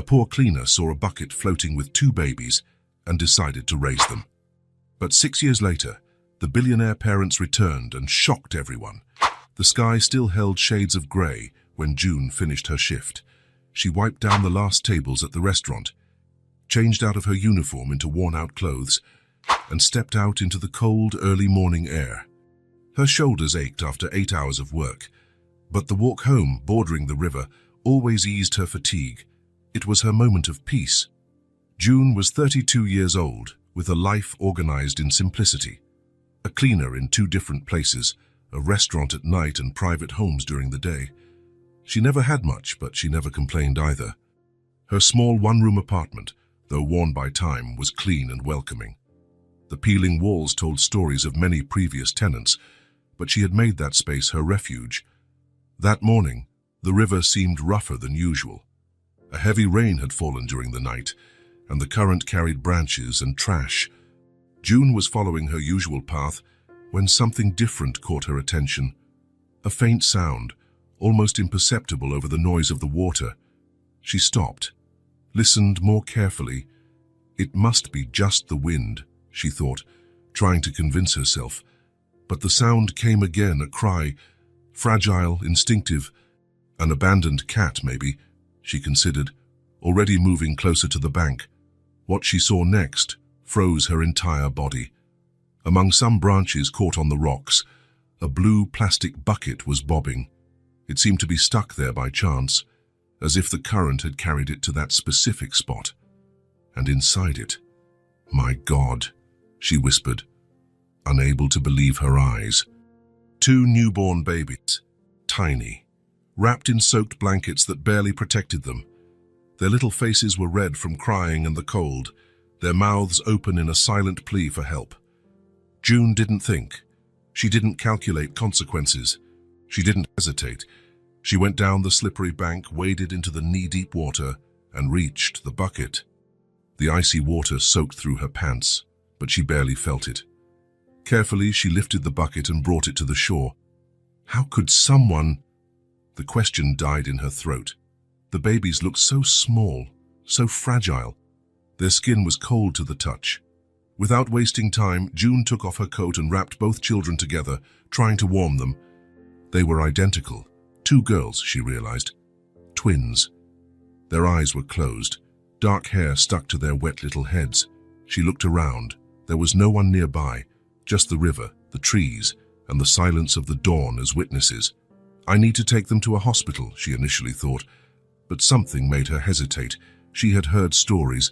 A poor cleaner saw a bucket floating with 2 babies and decided to raise them. But 6 years later, the billionaire parents returned and shocked everyone. The sky still held shades of grey when June finished her shift. She wiped down the last tables at the restaurant, changed out of her uniform into worn-out clothes, and stepped out into the cold, early morning air. Her shoulders ached after 8 hours of work, but the walk home, bordering the river, always eased her fatigue. It was her moment of peace. June was 32 years old, with a life organized in simplicity. A cleaner in 2 different places, a restaurant at night and private homes during the day. She never had much, but she never complained either. Her small one-room apartment, though worn by time, was clean and welcoming. The peeling walls told stories of many previous tenants, but she had made that space her refuge. That morning, the river seemed rougher than usual. A heavy rain had fallen during the night, and the current carried branches and trash. June was following her usual path when something different caught her attention. A faint sound, almost imperceptible over the noise of the water. She stopped, listened more carefully. It must be just the wind, she thought, trying to convince herself. But the sound came again, a cry, fragile, instinctive. An abandoned cat, maybe, she considered, already moving closer to the bank. What she saw next froze her entire body. Among some branches caught on the rocks, a blue plastic bucket was bobbing. It seemed to be stuck there by chance, as if the current had carried it to that specific spot. And inside it, "My God," she whispered, unable to believe her eyes. 2 newborn babies, tiny, wrapped in soaked blankets that barely protected them. Their little faces were red from crying and the cold, their mouths open in a silent plea for help. June didn't think. She didn't calculate consequences. She didn't hesitate. She went down the slippery bank, waded into the knee-deep water, and reached the bucket. The icy water soaked through her pants, but she barely felt it. Carefully, she lifted the bucket and brought it to the shore. How could someone... The question died in her throat. The babies looked so small, so fragile. Their skin was cold to the touch. Without wasting time, June took off her coat and wrapped both children together, trying to warm them. They were identical. 2 girls, she realized. Twins. Their eyes were closed. Dark hair stuck to their wet little heads. She looked around. There was no one nearby, just the river, the trees, and the silence of the dawn as witnesses. I need to take them to a hospital, she initially thought, but something made her hesitate. She had heard stories.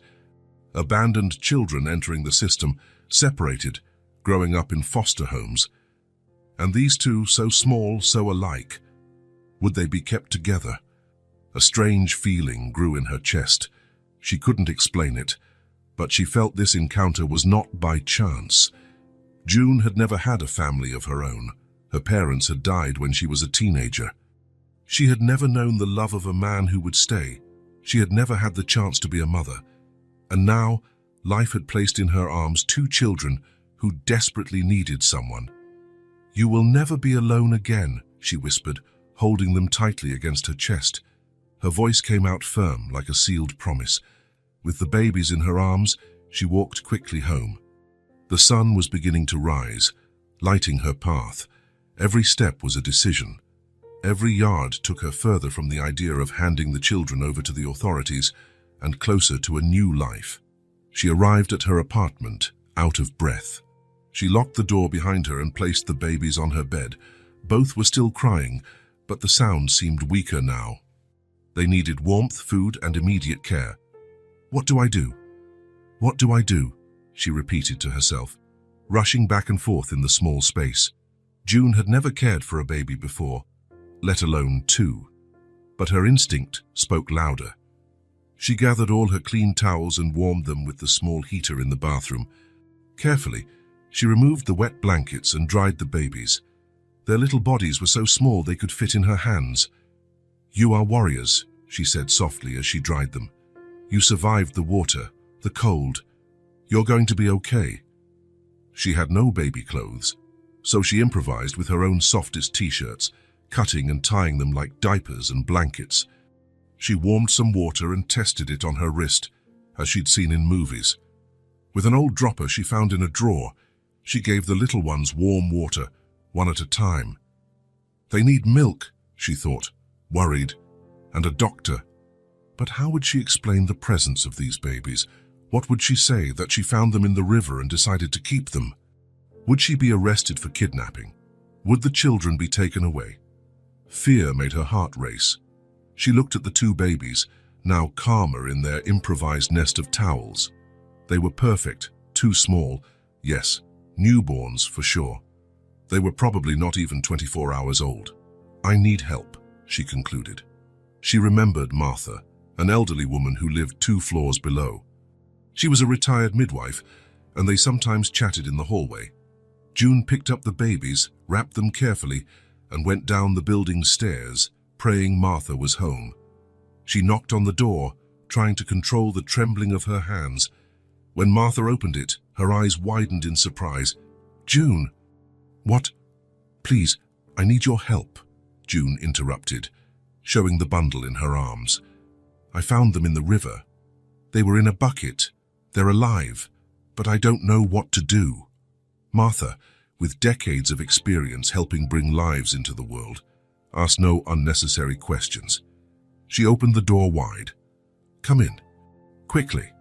Abandoned children entering the system, separated, growing up in foster homes. And these 2, so small, so alike. Would they be kept together? A strange feeling grew in her chest. She couldn't explain it, but she felt this encounter was not by chance. June had never had a family of her own. Her parents had died when she was a teenager. She had never known the love of a man who would stay. She had never had the chance to be a mother. And now, life had placed in her arms 2 children who desperately needed someone. "You will never be alone again," she whispered, holding them tightly against her chest. Her voice came out firm, like a sealed promise. With the babies in her arms, she walked quickly home. The sun was beginning to rise, lighting her path. Every step was a decision. Every yard took her further from the idea of handing the children over to the authorities and closer to a new life. She arrived at her apartment, out of breath. She locked the door behind her and placed the babies on her bed. Both were still crying, but the sound seemed weaker now. They needed warmth, food, and immediate care. "What do I do? What do I do?" she repeated to herself, rushing back and forth in the small space. June had never cared for a baby before, let alone 2. But her instinct spoke louder. She gathered all her clean towels and warmed them with the small heater in the bathroom. Carefully, she removed the wet blankets and dried the babies. Their little bodies were so small they could fit in her hands. "You are warriors," she said softly as she dried them. "You survived the water, the cold. You're going to be okay." She had no baby clothes, so she improvised with her own softest t-shirts, cutting and tying them like diapers and blankets. She warmed some water and tested it on her wrist, as she'd seen in movies. With an old dropper she found in a drawer, she gave the little ones warm water, one at a time. They need milk, she thought, worried, and a doctor. But how would she explain the presence of these babies? What would she say, that she found them in the river and decided to keep them? Would she be arrested for kidnapping? Would the children be taken away? Fear made her heart race. She looked at the two babies, now calmer in their improvised nest of towels. They were perfect, too small, yes, newborns for sure. They were probably not even 24 hours old. I need help, she concluded. She remembered Martha, an elderly woman who lived 2 floors below. She was a retired midwife, and they sometimes chatted in the hallway. June picked up the babies, wrapped them carefully, and went down the building stairs, praying Martha was home. She knocked on the door, trying to control the trembling of her hands. When Martha opened it, her eyes widened in surprise. "June!" "What?" "Please, I need your help," June interrupted, showing the bundle in her arms. "I found them in the river. They were in a bucket. They're alive, but I don't know what to do." Martha, with decades of experience helping bring lives into the world, asked no unnecessary questions. She opened the door wide. "Come in, quickly."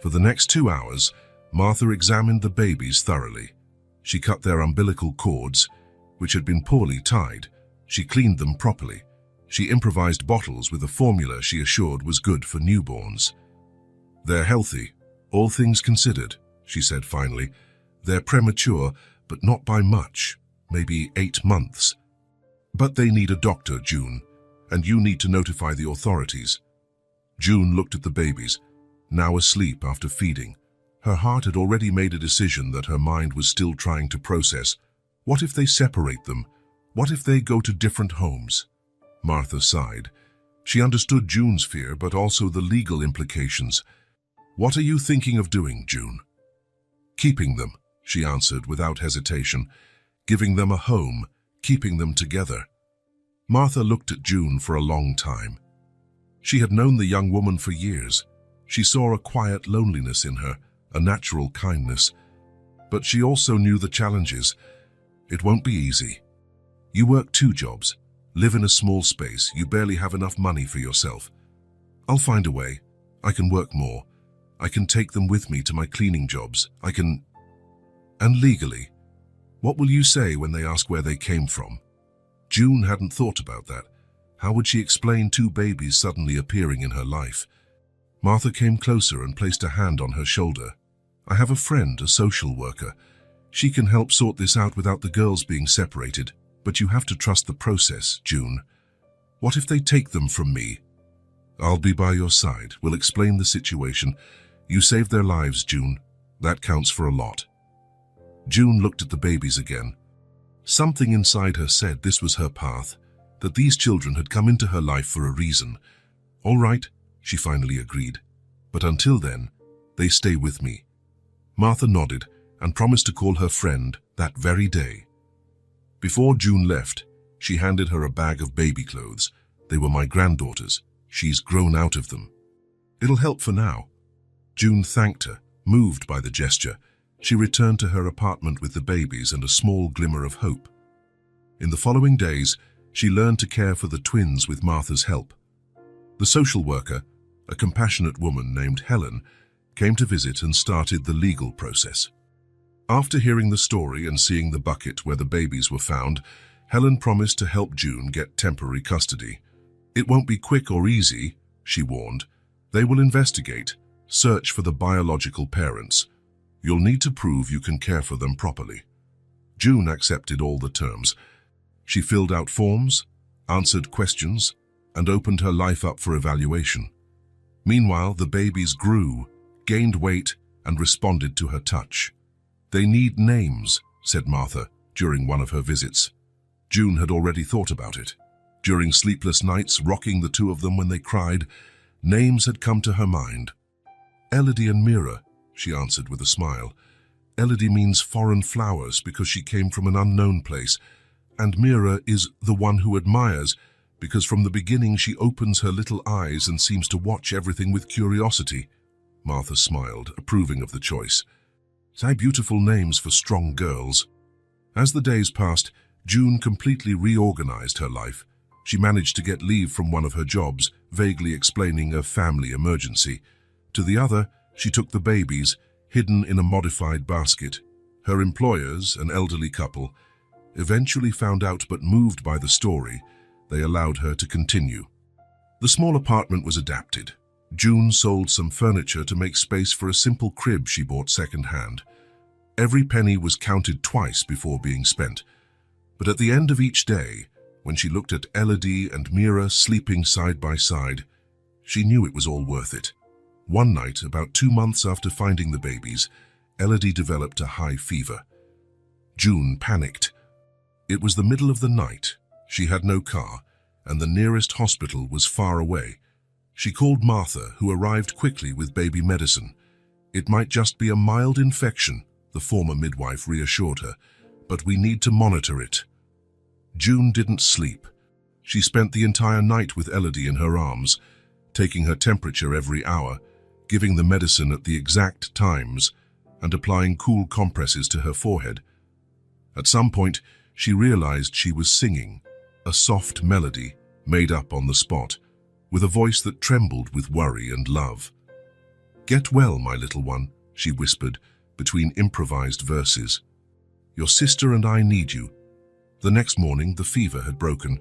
For the next 2 hours, Martha examined the babies thoroughly. She cut their umbilical cords, which had been poorly tied. She cleaned them properly. She improvised bottles with a formula she assured was good for newborns. "They're healthy, all things considered," she said finally. "They're premature, but not by much, maybe 8 months. But they need a doctor, June, and you need to notify the authorities." June looked at the babies, now asleep after feeding. Her heart had already made a decision that her mind was still trying to process. What if they separate them? What if they go to different homes? Martha sighed. She understood June's fear, but also the legal implications. "What are you thinking of doing, June?" "Keeping them," she answered without hesitation. "Giving them a home, keeping them together." Martha looked at June for a long time. She had known the young woman for years. She saw a quiet loneliness in her, a natural kindness. But she also knew the challenges. It won't be easy. You work 2 jobs, live in a small space, you barely have enough money for yourself. "I'll find a way. I can work more. I can take them with me to my cleaning jobs. I can..." "And legally, what will you say when they ask where they came from?" June hadn't thought about that. How would she explain 2 babies suddenly appearing in her life? Martha came closer and placed a hand on her shoulder. "I have a friend, a social worker. She can help sort this out without the girls being separated, but you have to trust the process, June. What if they take them from me?" "I'll be by your side. We'll explain the situation. You saved their lives, June. That counts for a lot." June looked at the babies again. Something inside her said this was her path, that these children had come into her life for a reason. "All right," she finally agreed. "But until then, they stay with me." Martha nodded and promised to call her friend that very day. Before June left, she handed her a bag of baby clothes. "They were my granddaughter's. She's grown out of them. It'll help for now." June thanked her, moved by the gesture. She returned to her apartment with the babies and a small glimmer of hope. In the following days, she learned to care for the twins with Martha's help. The social worker, a compassionate woman named Helen, came to visit and started the legal process. After hearing the story and seeing the bucket where the babies were found, Helen promised to help June get temporary custody. "It won't be quick or easy," she warned. "They will investigate, search for the biological parents. You'll need to prove you can care for them properly." June accepted all the terms. She filled out forms, answered questions, and opened her life up for evaluation. Meanwhile, the babies grew, gained weight, and responded to her touch. "They need names," said Martha during one of her visits. June had already thought about it. During sleepless nights, rocking the 2 of them when they cried, names had come to her mind. "Elodie and Mira," she answered with a smile. "Elodie means foreign flowers because she came from an unknown place, and Mira is the one who admires because from the beginning she opens her little eyes and seems to watch everything with curiosity. Martha smiled, approving of the choice. "Say beautiful names for strong girls." As the days passed, June completely reorganized her life. She managed to get leave from one of her jobs, vaguely explaining a family emergency. To the other, she took the babies, hidden in a modified basket. Her employers, an elderly couple, eventually found out, but moved by the story, they allowed her to continue. The small apartment was adapted. June sold some furniture to make space for a simple crib she bought second-hand. Every penny was counted twice before being spent. But at the end of each day, when she looked at Elodie and Mira sleeping side by side, she knew it was all worth it. One night, about 2 months after finding the babies, Elodie developed a high fever. June panicked. It was the middle of the night. She had no car, and the nearest hospital was far away. She called Martha, who arrived quickly with baby medicine. "It might just be a mild infection," the former midwife reassured her, "but we need to monitor it." June didn't sleep. She spent the entire night with Elodie in her arms, taking her temperature every hour, giving the medicine at the exact times, and applying cool compresses to her forehead. At some point, she realized she was singing, a soft melody made up on the spot, with a voice that trembled with worry and love. "Get well, my little one," she whispered between improvised verses. "Your sister and I need you." The next morning, the fever had broken.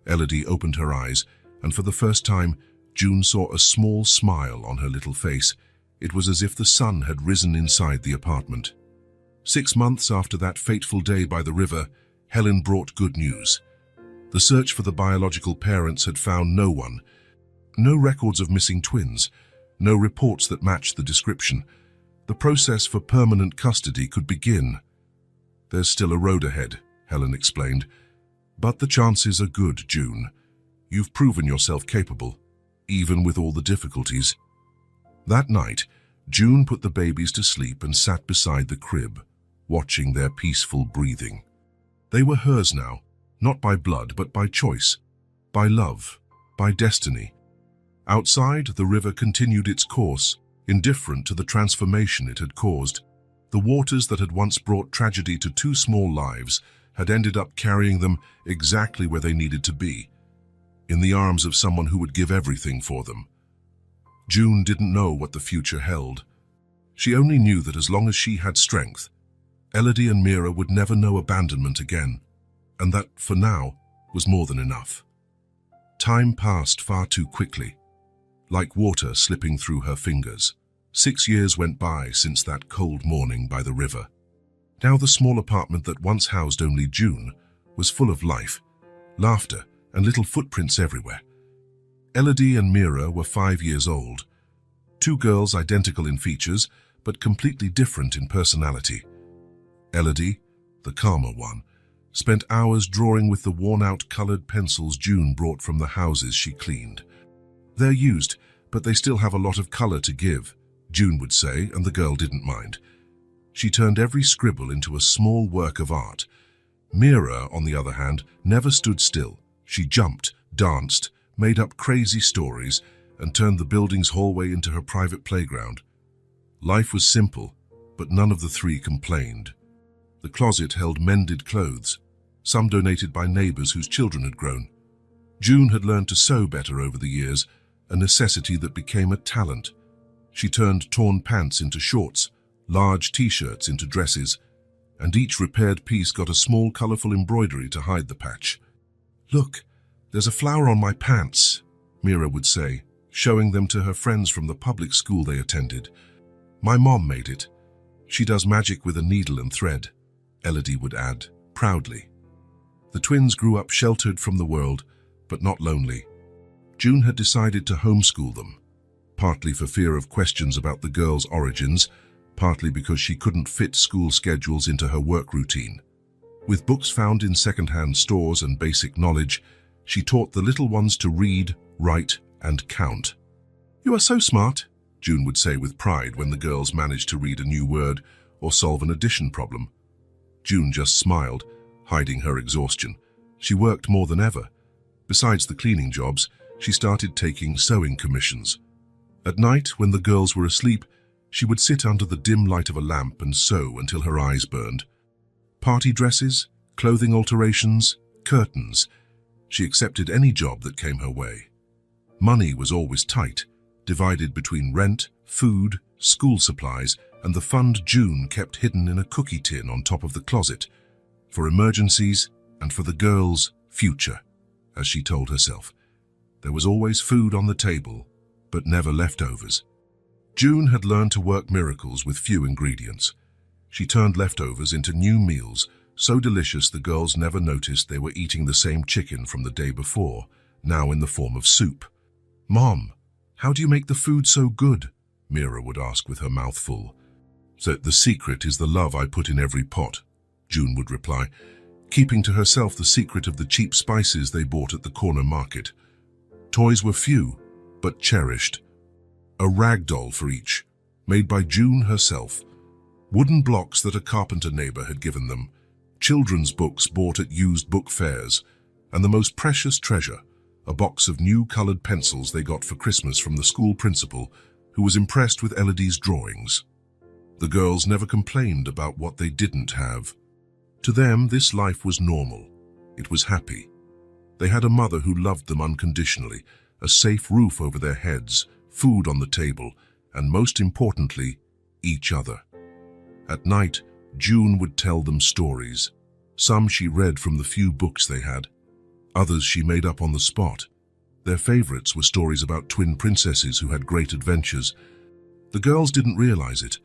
Elodie opened her eyes, and for the first time, June saw a small smile on her little face. It was as if the sun had risen inside the apartment. 6 months after that fateful day by the river, Helen brought good news. The search for the biological parents had found no one. No records of missing twins, no reports that matched the description. The process for permanent custody could begin. "There's still a road ahead," Helen explained. "But the chances are good, June. You've proven yourself capable, even with all the difficulties." That night, June put the babies to sleep and sat beside the crib, watching their peaceful breathing. They were hers now, not by blood, but by choice, by love, by destiny. Outside, the river continued its course, indifferent to the transformation it had caused. The waters that had once brought tragedy to 2 small lives had ended up carrying them exactly where they needed to be, in the arms of someone who would give everything for them. June didn't know what the future held. She only knew that as long as she had strength, Elodie and Mira would never know abandonment again, and that, for now, was more than enough. Time passed far too quickly, like water slipping through her fingers. 6 years went by since that cold morning by the river. Now the small apartment that once housed only June was full of life, laughter, and little footprints everywhere. Elodie and Mira were 5 years old. 2 girls identical in features, but completely different in personality. Elodie, the calmer one, spent hours drawing with the worn-out colored pencils June brought from the houses she cleaned. "They're used, but they still have a lot of color to give," June would say, and the girl didn't mind. She turned every scribble into a small work of art. Mira, on the other hand, never stood still. She jumped, danced, made up crazy stories, and turned the building's hallway into her private playground. Life was simple, but none of the 3 complained. The closet held mended clothes, some donated by neighbors whose children had grown. June had learned to sew better over the years, a necessity that became a talent. She turned torn pants into shorts, large t-shirts into dresses, and each repaired piece got a small colorful embroidery to hide the patch. "Look, there's a flower on my pants," Mira would say, showing them to her friends from the public school they attended. "My mom made it. She does magic with a needle and thread," Elodie would add, proudly. The twins grew up sheltered from the world, but not lonely. June had decided to homeschool them, partly for fear of questions about the girls' origins, partly because she couldn't fit school schedules into her work routine. With books found in second-hand stores and basic knowledge, she taught the little ones to read, write, and count. "You are so smart," June would say with pride when the girls managed to read a new word or solve an addition problem. June just smiled, hiding her exhaustion. She worked more than ever, Besides the cleaning jobs, she started taking sewing commissions. At night, when the girls were asleep, she would sit under the dim light of a lamp and sew until her eyes burned. Party dresses, clothing alterations, curtains. She accepted any job that came her way. Money was always tight, divided between rent, food, school supplies, and the fund June kept hidden in a cookie tin on top of the closet, for emergencies and for the girls' future, as she told herself. There was always food on the table, but never leftovers. June had learned to work miracles with few ingredients. She turned leftovers into new meals, so delicious the girls never noticed they were eating the same chicken from the day before, now in the form of soup. "Mom, how do you make the food so good?" Mira would ask with her mouth full. "So the secret is the love I put in every pot," June would reply, keeping to herself the secret of the cheap spices they bought at the corner market. Toys were few, but cherished. A rag doll for each, made by June herself. Wooden blocks that a carpenter neighbor had given them. Children's books bought at used book fairs. And the most precious treasure, a box of new colored pencils they got for Christmas from the school principal, who was impressed with Elodie's drawings. The girls never complained about what they didn't have. To them, this life was normal. It was happy. They had a mother who loved them unconditionally, a safe roof over their heads, food on the table, and most importantly, each other. At night, June would tell them stories. Some she read from the few books they had. Others she made up on the spot. Their favorites were stories about twin princesses who had great adventures. The girls didn't realize it,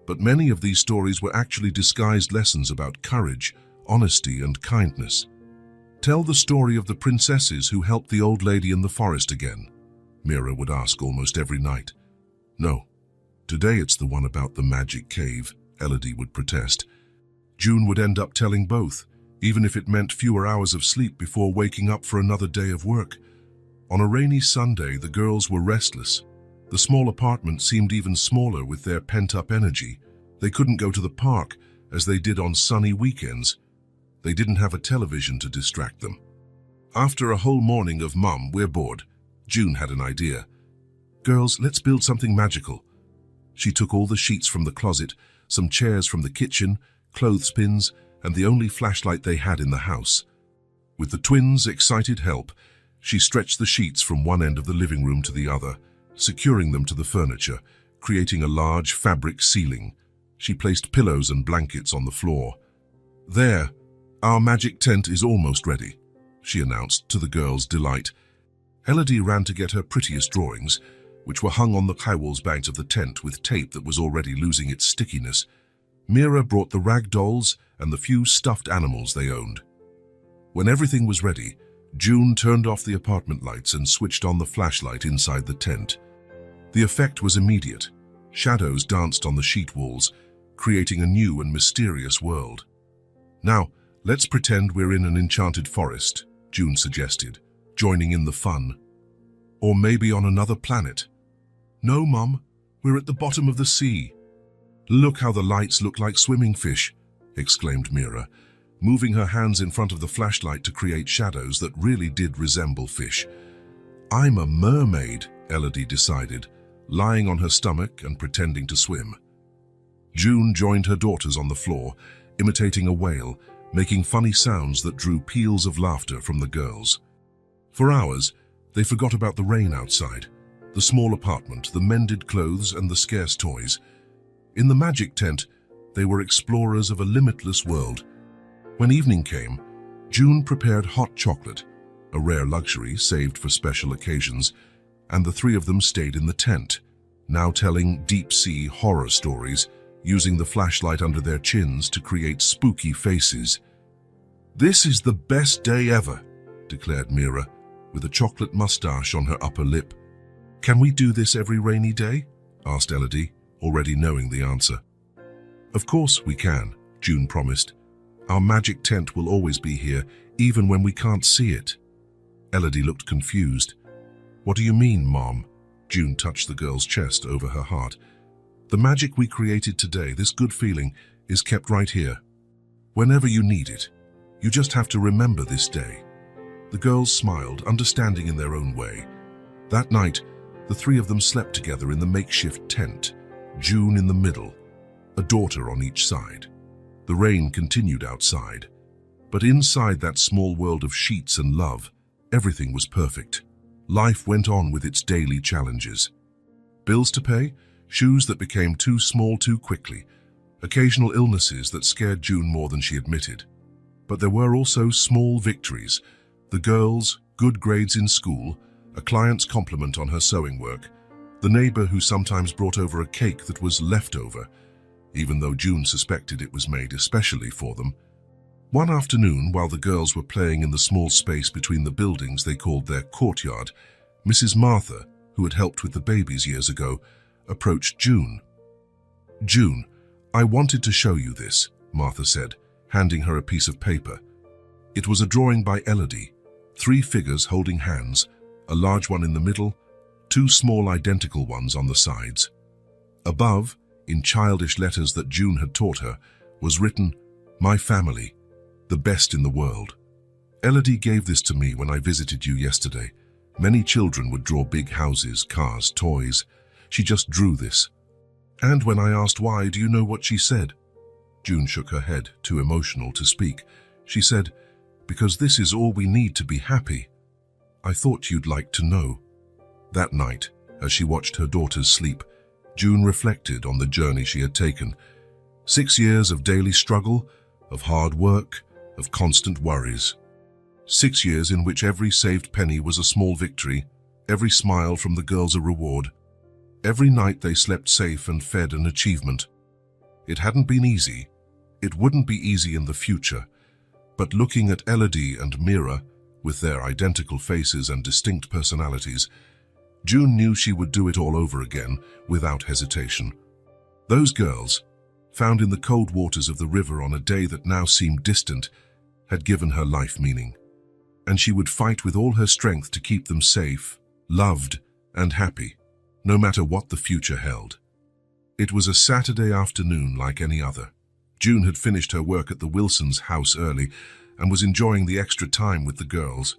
but many of these stories were actually disguised lessons about courage, honesty, and kindness. "Tell the story of the princesses who helped the old lady in the forest again," Mira would ask almost every night. "No, today it's the one about the magic cave," Elodie would protest. June would end up telling both, even if it meant fewer hours of sleep before waking up for another day of work. On a rainy Sunday, the girls were restless. The small apartment seemed even smaller with their pent-up energy. They couldn't go to the park, as they did on sunny weekends. They didn't have a television to distract them. After a whole morning of "Mum, we're bored," June had an idea. "Girls, let's build something magical." She took all the sheets from the closet, some chairs from the kitchen, clothespins, and the only flashlight they had in the house. With the twins' excited help, she stretched the sheets from one end of the living room to the other, securing them to the furniture, creating a large fabric ceiling. She placed pillows and blankets on the floor. "There, our magic tent is almost ready," she announced to the girls' delight. Elodie ran to get her prettiest drawings, which were hung on the Kywall's banks of the tent with tape that was already losing its stickiness. Mira brought the rag dolls and the few stuffed animals they owned. When everything was ready, June turned off the apartment lights and switched on the flashlight inside the tent. The effect was immediate. Shadows danced on the sheet walls, creating a new and mysterious world. "Now, let's pretend we're in an enchanted forest," June suggested, joining in the fun. "Or maybe on another planet." "No, Mum, we're at the bottom of the sea." "Look how the lights look like swimming fish," exclaimed Mira, moving her hands in front of the flashlight to create shadows that really did resemble fish. "I'm a mermaid," Elodie decided, lying on her stomach and pretending to swim. June joined her daughters on the floor, imitating a whale, making funny sounds that drew peals of laughter from the girls. For hours, they forgot about the rain outside, the small apartment, the mended clothes, and the scarce toys. In the magic tent, they were explorers of a limitless world. When evening came, June prepared hot chocolate, a rare luxury saved for special occasions, and the three of them stayed in the tent, now telling deep-sea horror stories, using the flashlight under their chins to create spooky faces. "This is the best day ever," declared Mira, with a chocolate mustache on her upper lip. "Can we do this every rainy day?" asked Elodie, already knowing the answer. "Of course we can," June promised. "Our magic tent will always be here, even when we can't see it." Elodie looked confused. "What do you mean, Mom?" June touched the girl's chest over her heart. "The magic we created today, this good feeling, is kept right here. Whenever you need it, you just have to remember this day. The girls smiled, understanding in their own way. That night, the three of them slept together in the makeshift tent, June in the middle, a daughter on each side. The rain continued outside, but inside that small world of sheets and love, everything was perfect. Life went on with its daily challenges. Bills to pay, shoes that became too small too quickly, occasional illnesses that scared June more than she admitted. But there were also small victories. The girls, good grades in school, a client's compliment on her sewing work, the neighbor who sometimes brought over a cake that was leftover, even though June suspected it was made especially for them. One afternoon, while the girls were playing in the small space between the buildings they called their courtyard, Mrs. Martha, who had helped with the babies years ago, approached June. "June, I wanted to show you this," Martha said, handing her a piece of paper. It was a drawing by Elodie, 3 figures holding hands, a large one in the middle, 2 small identical ones on the sides. Above, in childish letters that June had taught her, was written, "My family, the best in the world." "Elodie gave this to me when I visited you yesterday. Many children would draw big houses, cars, toys. She just drew this. And when I asked why, do you know what she said?" June shook her head, too emotional to speak. She said, "Because this is all we need to be happy." I thought you'd like to know. That night, as she watched her daughters sleep, June reflected on the journey she had taken. 6 years of daily struggle, of hard work, of constant worries. 6 years in which every saved penny was a small victory, every smile from the girls a reward. Every night they slept safe and fed an achievement. It hadn't been easy. It wouldn't be easy in the future. But looking at Elodie and Mira, with their identical faces and distinct personalities, June knew she would do it all over again, without hesitation. Those girls, found in the cold waters of the river on a day that now seemed distant, had given her life meaning. And she would fight with all her strength to keep them safe, loved, and happy, no matter what the future held. It was a Saturday afternoon like any other. June had finished her work at the Wilsons' house early and was enjoying the extra time with the girls.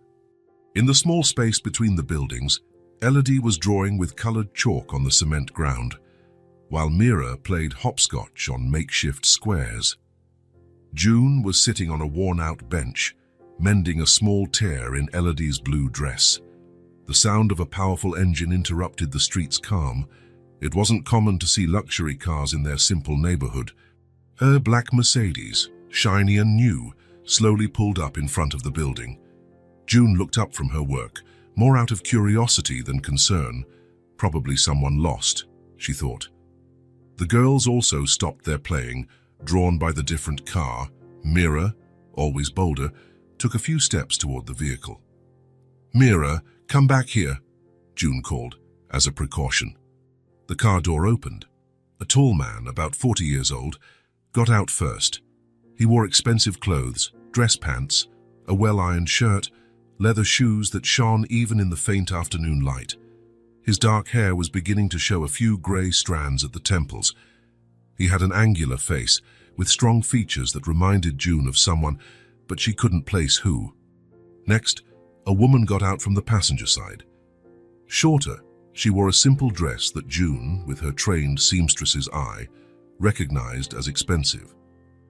In the small space between the buildings, Elodie was drawing with colored chalk on the cement ground, while Mira played hopscotch on makeshift squares. June was sitting on a worn-out bench, mending a small tear in Elodie's blue dress. The sound of a powerful engine interrupted the street's calm. It wasn't common to see luxury cars in their simple neighborhood. Her black Mercedes, shiny and new, slowly pulled up in front of the building. June looked up from her work, more out of curiosity than concern. Probably someone lost, she thought. The girls also stopped their playing, drawn by the different car. Mira, always bolder, took a few steps toward the vehicle. "Mira, come back here," June called, as a precaution. The car door opened. A tall man, about 40 years old, got out first. He wore expensive clothes, dress pants, a well-ironed shirt, leather shoes that shone even in the faint afternoon light. His dark hair was beginning to show a few grey strands at the temples. He had an angular face, with strong features that reminded June of someone, but she couldn't place who. Next, a woman got out from the passenger side. Shorter, she wore a simple dress that June, with her trained seamstress's eye, recognized as expensive.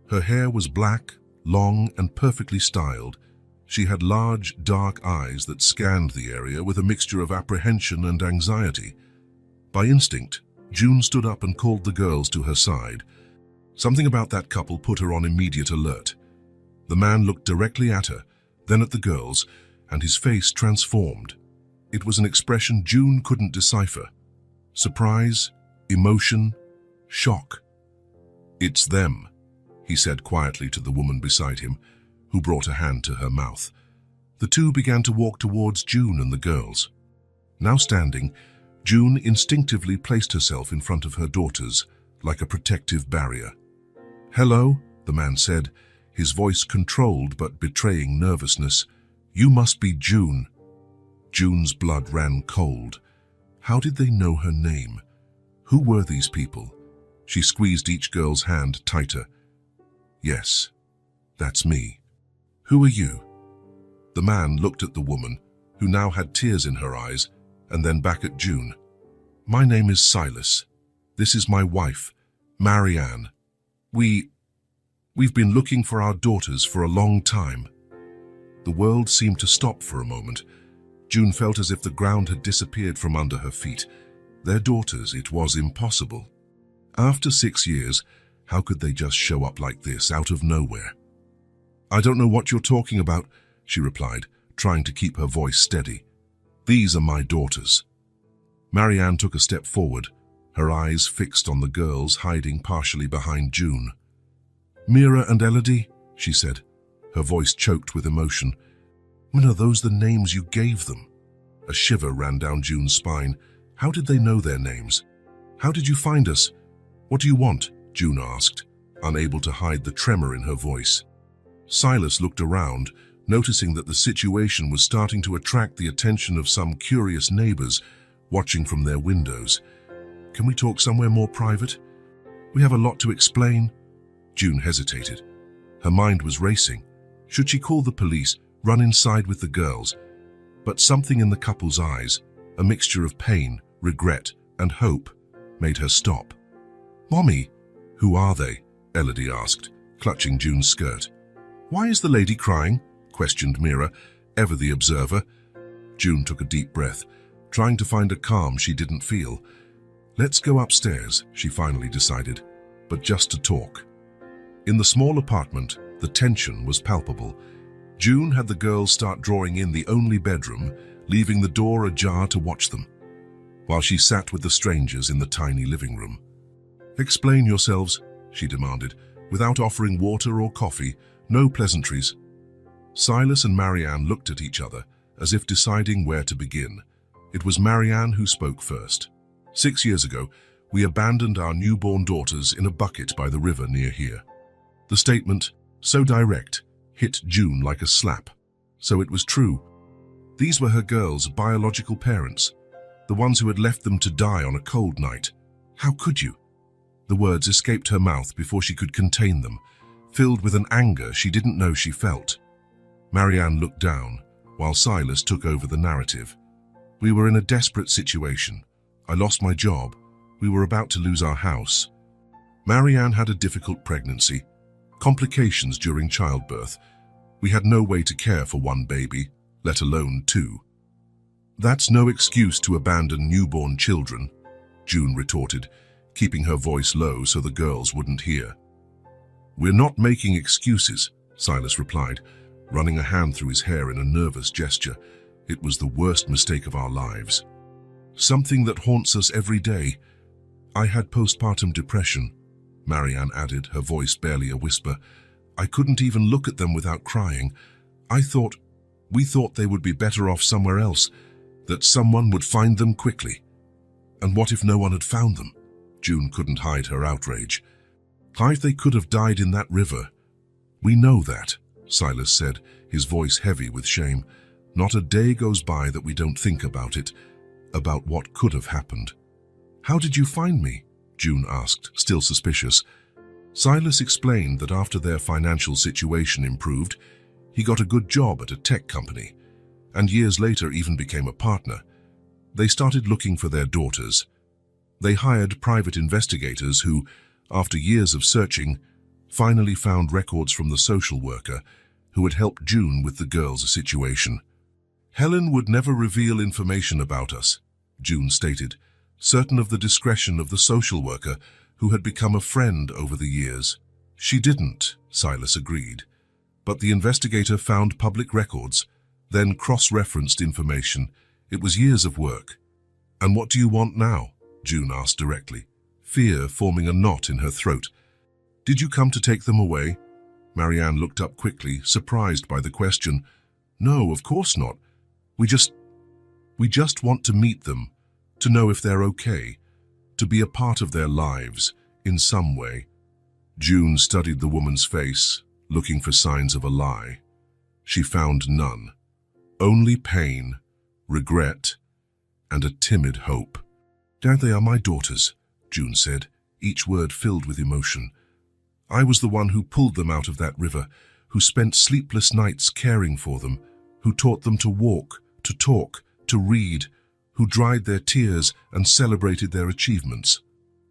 Her hair was black, long, and perfectly styled. She had large, dark eyes that scanned the area with a mixture of apprehension and anxiety. By instinct, June stood up and called the girls to her side. Something about that couple put her on immediate alert. The man looked directly at her, then at the girls, and his face transformed. It was an expression June couldn't decipher. Surprise, emotion, shock. "It's them," he said quietly to the woman beside him, who brought a hand to her mouth. The two began to walk towards June and the girls. Now standing, June instinctively placed herself in front of her daughters, like a protective barrier. "Hello," the man said, his voice controlled but betraying nervousness. "You must be June." June's blood ran cold. How did they know her name? Who were these people? She squeezed each girl's hand tighter. "Yes, that's me." "Who are you?" The man looked at the woman, who now had tears in her eyes, and then back at June. "My name is Silas. This is my wife, Marianne. We've been looking for our daughters for a long time." The world seemed to stop for a moment. June felt as if the ground had disappeared from under her feet. Their daughters, it was impossible. After 6 years, how could they just show up like this, out of nowhere? "I don't know what you're talking about," she replied, trying to keep her voice steady. "These are my daughters." Marianne took a step forward, her eyes fixed on the girls hiding partially behind June. "Mira and Elodie," she said, her voice choked with emotion. "When are those the names you gave them?" A shiver ran down June's spine. How did they know their names? "How did you find us? What do you want?" June asked, unable to hide the tremor in her voice. Silas looked around, noticing that the situation was starting to attract the attention of some curious neighbors watching from their windows. "Can we talk somewhere more private? We have a lot to explain." June hesitated. Her mind was racing. Should she call the police, run inside with the girls? But something in the couple's eyes, a mixture of pain, regret, and hope, made her stop. "Mommy, who are they?" Elodie asked, clutching June's skirt. "Why is the lady crying?" questioned Mira, ever the observer. June took a deep breath, trying to find a calm she didn't feel. "Let's go upstairs," she finally decided, but just to talk. In the small apartment, the tension was palpable. June had the girls start drawing in the only bedroom, leaving the door ajar to watch them, while she sat with the strangers in the tiny living room. "Explain yourselves," she demanded, without offering water or coffee, no pleasantries. Silas and Marianne looked at each other, as if deciding where to begin. It was Marianne who spoke first. 6 years ago, we abandoned our newborn daughters in a bucket by the river near here." The statement, so direct, hit June like a slap. So it was true. These were her girls' biological parents, the ones who had left them to die on a cold night. How could you? The words escaped her mouth before she could contain them, filled with an anger she didn't know she felt. Marianne looked down, while Silas took over the narrative. "We were in a desperate situation. I lost my job. We were about to lose our house. Marianne had a difficult pregnancy, complications during childbirth. We had no way to care for one baby, let alone 2. "That's no excuse to abandon newborn children," June retorted, keeping her voice low so the girls wouldn't hear. "We're not making excuses," Silas replied, running a hand through his hair in a nervous gesture. "It was the worst mistake of our lives. Something that haunts us every day. I had postpartum depression," Marianne added, her voice barely a whisper. "I couldn't even look at them without crying. We thought they would be better off somewhere else, that someone would find them quickly. And what if no one had found them?" June couldn't hide her outrage. "They could have died in that river." "We know that," Silas said, his voice heavy with shame. "Not a day goes by that we don't think about it, about what could have happened." "How did you find me?" June asked, still suspicious. Silas explained that after their financial situation improved, he got a good job at a tech company, and years later even became a partner. They started looking for their daughters. They hired private investigators who, after years of searching, finally found records from the social worker who had helped June with the girls' situation. "Helen would never reveal information about us," June stated, certain of the discretion of the social worker who had become a friend over the years. "She didn't," Silas agreed, "but the investigator found public records, then cross-referenced information. It was years of work." "And what do you want now?" June asked directly, fear forming a knot in her throat. "Did you come to take them away?" Marianne looked up quickly, surprised by the question. "No, of course not. We just want to meet them, to know if they're okay, to be a part of their lives in some way." June studied the woman's face, looking for signs of a lie. She found none. Only pain, regret, and a timid hope. "They are my daughters," June said, each word filled with emotion. "I was the one who pulled them out of that river, who spent sleepless nights caring for them, who taught them to walk, to talk, to read, who dried their tears and celebrated their achievements.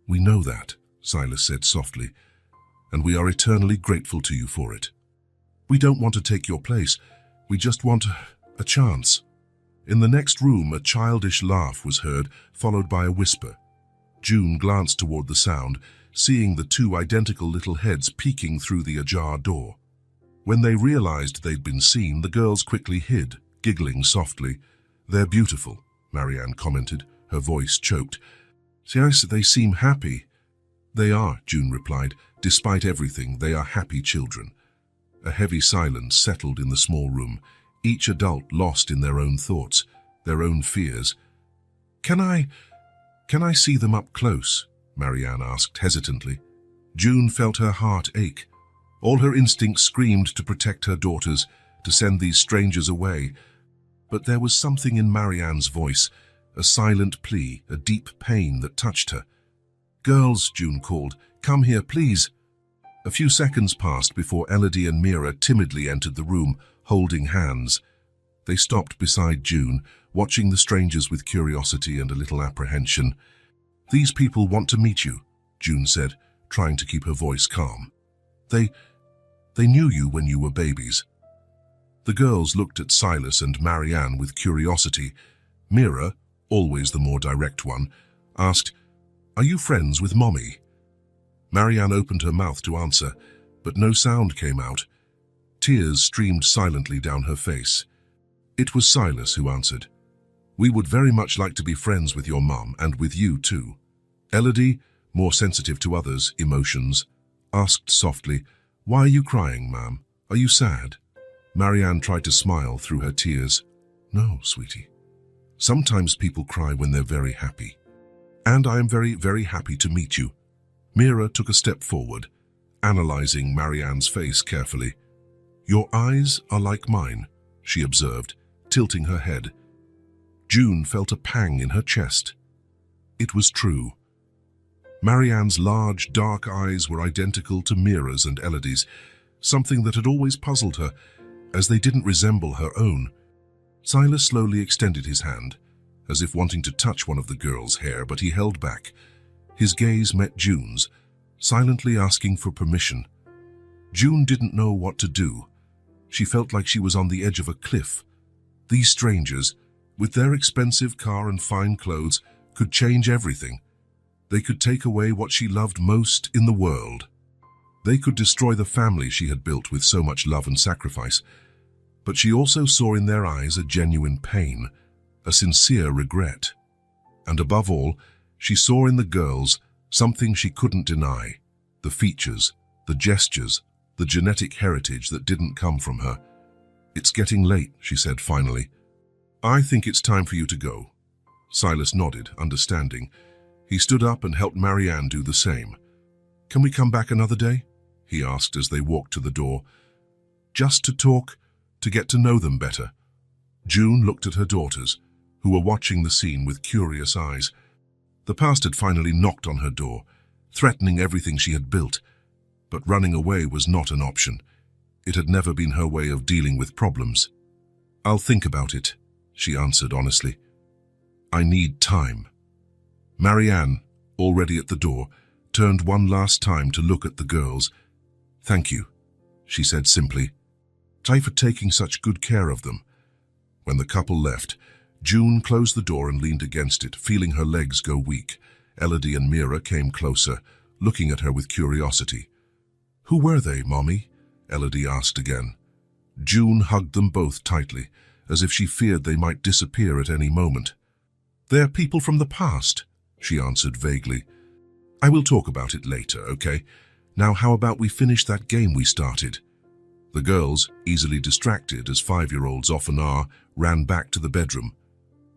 We know that, Silas said softly, and we are eternally grateful to you for it. We don't want to take your place. We just want a chance. In the next room, a childish laugh was heard, followed by a whisper. June glanced toward the sound, seeing the two identical little heads peeking through the ajar door. When they realized they'd been seen, the girls quickly hid, giggling softly. "They're beautiful," Marianne commented, her voice choked. "They seem happy." "They are," June replied. "Despite everything, they are happy children." A heavy silence settled in the small room, each adult lost in their own thoughts, their own fears. Can I see them up close?" Marianne asked hesitantly. June felt her heart ache. All her instincts screamed to protect her daughters, to send these strangers away. But there was something in Marianne's voice, a silent plea, a deep pain that touched her. "Girls," June called, "come here, please." A few seconds passed before Elodie and Mira timidly entered the room, holding hands. They stopped beside June, watching the strangers with curiosity and a little apprehension. "These people want to meet you," June said, trying to keep her voice calm. They knew you when you were babies." The girls looked at Silas and Marianne with curiosity. Mira, always the more direct one, asked, "Are you friends with Mommy?" Marianne opened her mouth to answer, but no sound came out. Tears streamed silently down her face. It was Silas who answered. "We would very much like to be friends with your mum and with you too." Elodie, more sensitive to others' emotions, asked softly, "Why are you crying, ma'am? Are you sad?" Marianne tried to smile through her tears. "No, sweetie. Sometimes people cry when they're very happy. And I am very, very happy to meet you." Mira took a step forward, analyzing Marianne's face carefully. "Your eyes are like mine," she observed, tilting her head. June felt a pang in her chest. It was true. Marianne's large, dark eyes were identical to Mira's and Elodie's, something that had always puzzled her, as they didn't resemble her own. Silas slowly extended his hand, as if wanting to touch one of the girl's hair, but he held back. His gaze met June's, silently asking for permission. June didn't know what to do. She felt like she was on the edge of a cliff. These strangers, with their expensive car and fine clothes, could change everything. They could take away what she loved most in the world. They could destroy the family she had built with so much love and sacrifice. But she also saw in their eyes a genuine pain, a sincere regret. And above all, she saw in the girls something she couldn't deny: the features, the gestures, the genetic heritage that didn't come from her. "It's getting late," she said finally. "I think it's time for you to go." Silas nodded, understanding. He stood up and helped Marianne do the same. "Can we come back another day?" he asked as they walked to the door. "Just to talk, to get to know them better." June looked at her daughters, who were watching the scene with curious eyes. The past had finally knocked on her door, threatening everything she had built. But running away was not an option. It had never been her way of dealing with problems. "I'll think about it," she answered honestly. "I need time." Marianne, already at the door, turned one last time to look at the girls. "Thank you," she said simply. "Thank you for taking such good care of them." When the couple left, June closed the door and leaned against it, feeling her legs go weak. Elodie and Mira came closer, looking at her with curiosity. "Who were they, Mommy?" Elodie asked again. June hugged them both tightly, as if she feared they might disappear at any moment. "They're people from the past," she answered vaguely. "I will talk about it later, okay? Now how about we finish that game we started?" The girls, easily distracted as 5-year-olds often are, ran back to the bedroom.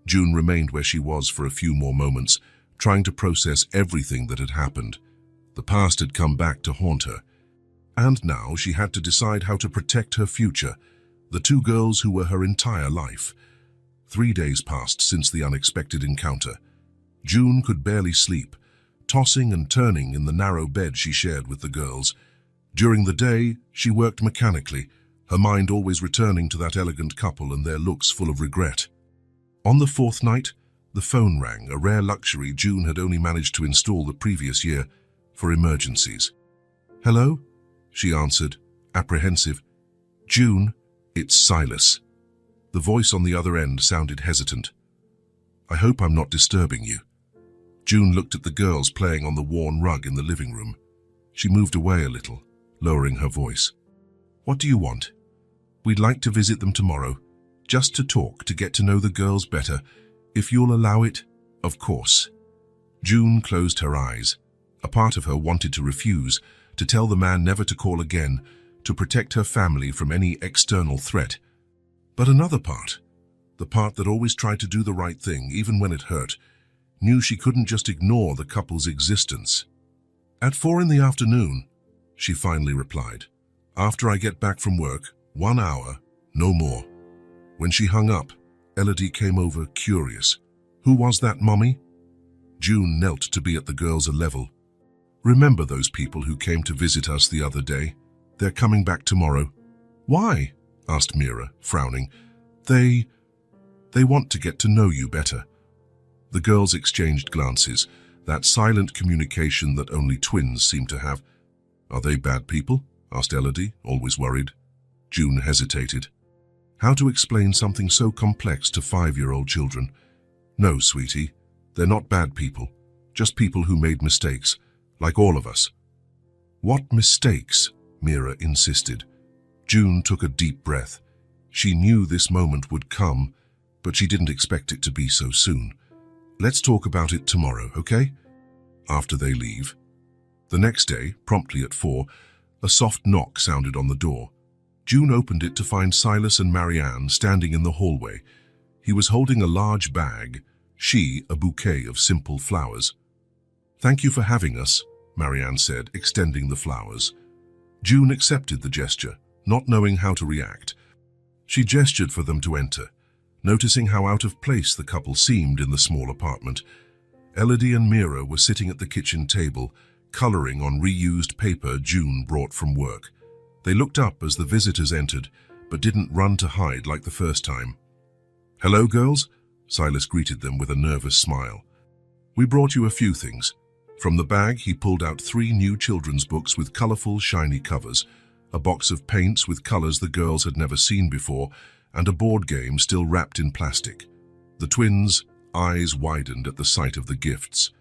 June remained where she was for a few more moments, trying to process everything that had happened. The past had come back to haunt her. And now she had to decide how to protect her future, the two girls who were her entire life. 3 days passed since the unexpected encounter. June could barely sleep, tossing and turning in the narrow bed she shared with the girls. During the day, she worked mechanically, her mind always returning to that elegant couple and their looks full of regret. On the fourth night, the phone rang, a rare luxury June had only managed to install the previous year for emergencies. "Hello?" she answered, apprehensive. "June, it's Silas." The voice on the other end sounded hesitant. "I hope I'm not disturbing you." June looked at the girls playing on the worn rug in the living room. She moved away a little, lowering her voice. "What do you want?" "We'd like to visit them tomorrow, just to talk, to get to know the girls better. If you'll allow it, of course." June closed her eyes. A part of her wanted to refuse, to tell the man never to call again, to protect her family from any external threat. But another part, the part that always tried to do the right thing, even when it hurt, knew she couldn't just ignore the couple's existence. "At 4 in the afternoon, she finally replied. "After I get back from work, 1 hour, no more." When she hung up, Elodie came over, curious. "Who was that, Mommy?" June knelt to be at the girls' level. "Remember those people who came to visit us the other day? They're coming back tomorrow." "Why?" asked Mira, frowning. They want to get to know you better." The girls exchanged glances, that silent communication that only twins seem to have. "Are they bad people?" asked Elodie, always worried. June hesitated. How to explain something so complex to 5-year-old children? "No, sweetie, they're not bad people, just people who made mistakes, like all of us." "What mistakes?" Mira insisted. June took a deep breath. She knew this moment would come, but she didn't expect it to be so soon. "Let's talk about it tomorrow, okay?" After they leave. The next day, promptly at 4, a soft knock sounded on the door. June opened it to find Silas and Marianne standing in the hallway. He was holding a large bag, she a bouquet of simple flowers. "Thank you for having us," Marianne said, extending the flowers. June accepted the gesture, not knowing how to react. She gestured for them to enter, noticing how out of place the couple seemed in the small apartment. Elodie and Mira were sitting at the kitchen table, coloring on reused paper June brought from work. They looked up as the visitors entered, but didn't run to hide like the first time. "Hello, girls," Silas greeted them with a nervous smile. "We brought you a few things." From the bag, he pulled out 3 new children's books with colorful, shiny covers, a box of paints with colors the girls had never seen before, and a board game still wrapped in plastic. The twins' eyes widened at the sight of the gifts.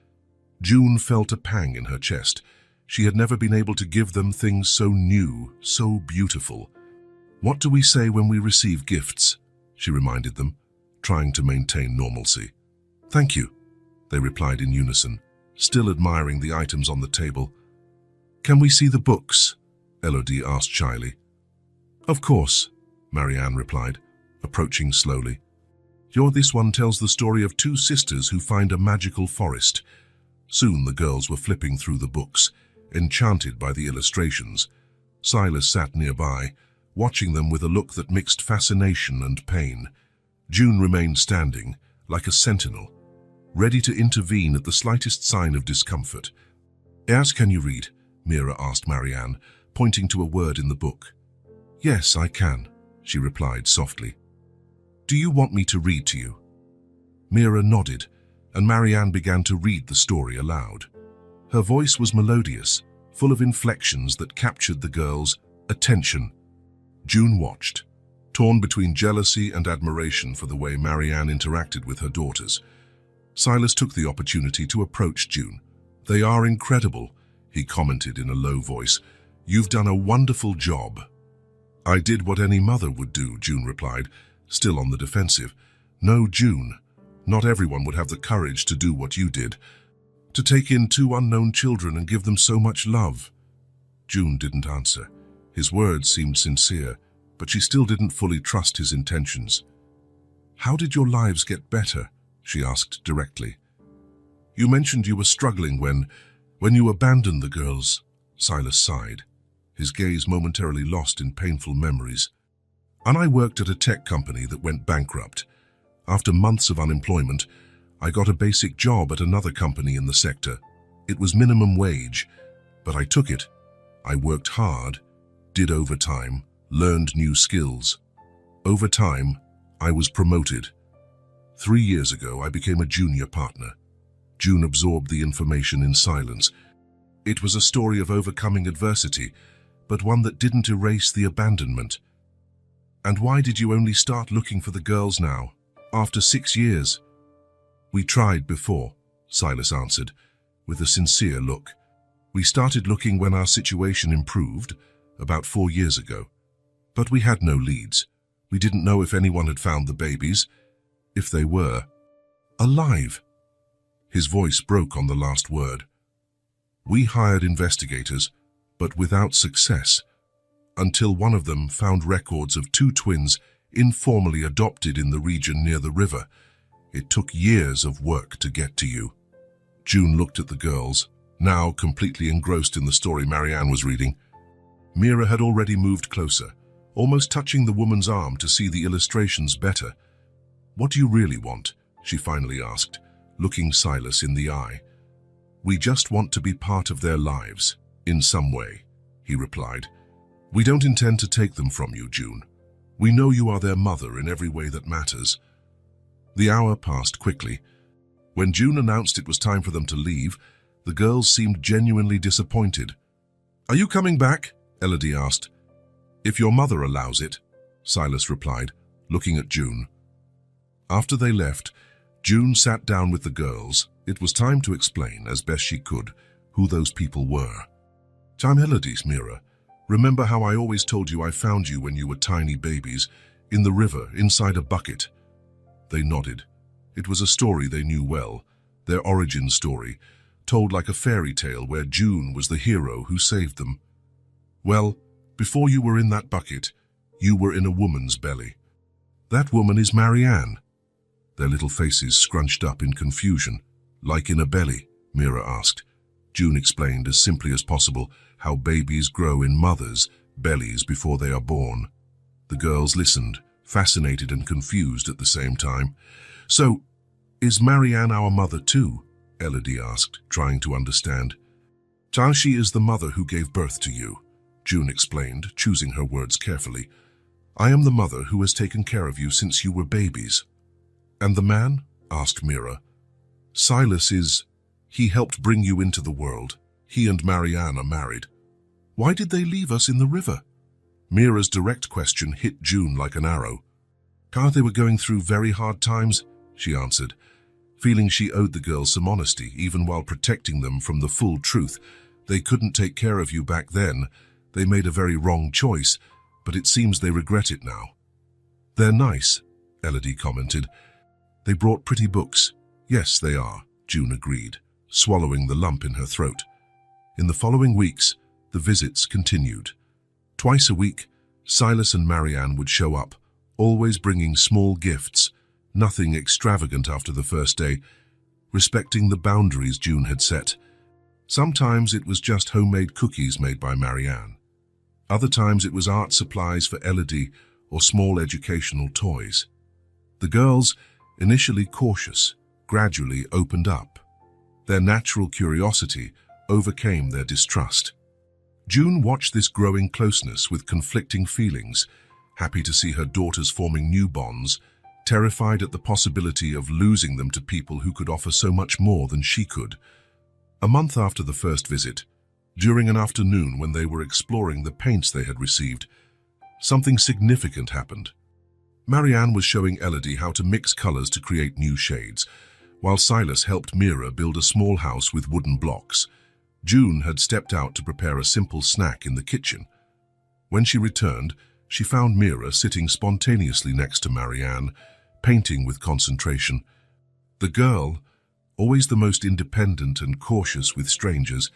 June felt a pang in her chest. She had never been able to give them things so new, so beautiful. "What do we say when we receive gifts?" she reminded them, trying to maintain normalcy. "Thank you," they replied in unison, still admiring the items on the table. "Can we see the books?" Elodie asked shyly. "Of course," Marianne replied, approaching slowly. This one tells the story of 2 sisters who find a magical forest." Soon the girls were flipping through the books, enchanted by the illustrations. Silas sat nearby, watching them with a look that mixed fascination and pain. June remained standing, like a sentinel, ready to intervene at the slightest sign of discomfort. "Yes, can you read?" Mira asked Marianne, pointing to a word in the book. "Yes, I can," she replied softly. "Do you want me to read to you?" Mira nodded, and Marianne began to read the story aloud. Her voice was melodious, full of inflections that captured the girls' attention. June watched, torn between jealousy and admiration for the way Marianne interacted with her daughters. Silas took the opportunity to approach June. "They are incredible," he commented in a low voice. "You've done a wonderful job." "I did what any mother would do," June replied, still on the defensive. "No, June, not everyone would have the courage to do what you did. To take in 2 unknown children and give them so much love." June didn't answer. His words seemed sincere, but she still didn't fully trust his intentions. "How did your lives get better?" she asked directly. "You mentioned you were struggling when you abandoned the girls." Silas sighed, his gaze momentarily lost in painful memories. "And I worked at a tech company that went bankrupt. After months of unemployment, I got a basic job at another company in the sector. It was minimum wage, but I took it. I worked hard, did overtime, learned new skills. Over time, I was promoted. 3 years ago, I became a junior partner. June absorbed the information in silence. It was a story of overcoming adversity, but one that didn't erase the abandonment. And why did you only start looking for the girls now, after 6 years? We tried before, Silas answered, with a sincere look. We started looking when our situation improved, about 4 years ago. But we had no leads. We didn't know if anyone had found the babies, if they were alive. His voice broke on the last word. We hired investigators, but without success, until one of them found records of 2 twins informally adopted in the region near the river. It took years of work to get to you. June looked at the girls, now completely engrossed in the story Marianne was reading. Mira had already moved closer, almost touching the woman's arm to see the illustrations better. "What do you really want?" she finally asked, looking Silas in the eye. "We just want to be part of their lives, in some way," he replied. "We don't intend to take them from you, June. We know you are their mother in every way that matters." The hour passed quickly. When June announced it was time for them to leave, the girls seemed genuinely disappointed. "Are you coming back?" Elodie asked. "If your mother allows it," Silas replied, looking at June. After they left, June sat down with the girls. It was time to explain, as best she could, who those people were. "I'm Elodie's Mira. Remember how I always told you I found you when you were tiny babies, in the river, inside a bucket?" They nodded. It was a story they knew well, their origin story, told like a fairy tale where June was the hero who saved them. "Well, before you were in that bucket, you were in a woman's belly. That woman is Marianne." Their little faces scrunched up in confusion. "Like in a belly?" Mira asked. June explained as simply as possible how babies grow in mothers' bellies before they are born. The girls listened, fascinated and confused at the same time. "So, is Marianne our mother too?" Elodie asked, trying to understand. "She is the mother who gave birth to you," June explained, choosing her words carefully. "I am the mother who has taken care of you since you were babies." "And the man?" asked Mira. "Silas is... He helped bring you into the world. He and Marianne are married." "Why did they leave us in the river?" Mira's direct question hit June like an arrow. "They were going through very hard times," she answered, feeling she owed the girls some honesty, even while protecting them from the full truth. "They couldn't take care of you back then. They made a very wrong choice, but it seems they regret it now." "They're nice," Elodie commented. "They brought pretty books." "Yes, they are," June agreed, swallowing the lump in her throat. In the following weeks, the visits continued. Twice a week, Silas and Marianne would show up, always bringing small gifts, nothing extravagant after the first day, respecting the boundaries June had set. Sometimes it was just homemade cookies made by Marianne. Other times it was art supplies for Elodie or small educational toys. The girls, initially cautious, gradually opened up. Their natural curiosity overcame their distrust. June watched this growing closeness with conflicting feelings, happy to see her daughters forming new bonds, terrified at the possibility of losing them to people who could offer so much more than she could. A month after the first visit, during an afternoon when they were exploring the paints they had received, something significant happened. Marianne was showing Elodie how to mix colors to create new shades, while Silas helped Mira build a small house with wooden blocks. June had stepped out to prepare a simple snack in the kitchen. When she returned, she found Mira sitting spontaneously next to Marianne, painting with concentration. The girl, always the most independent and cautious with strangers,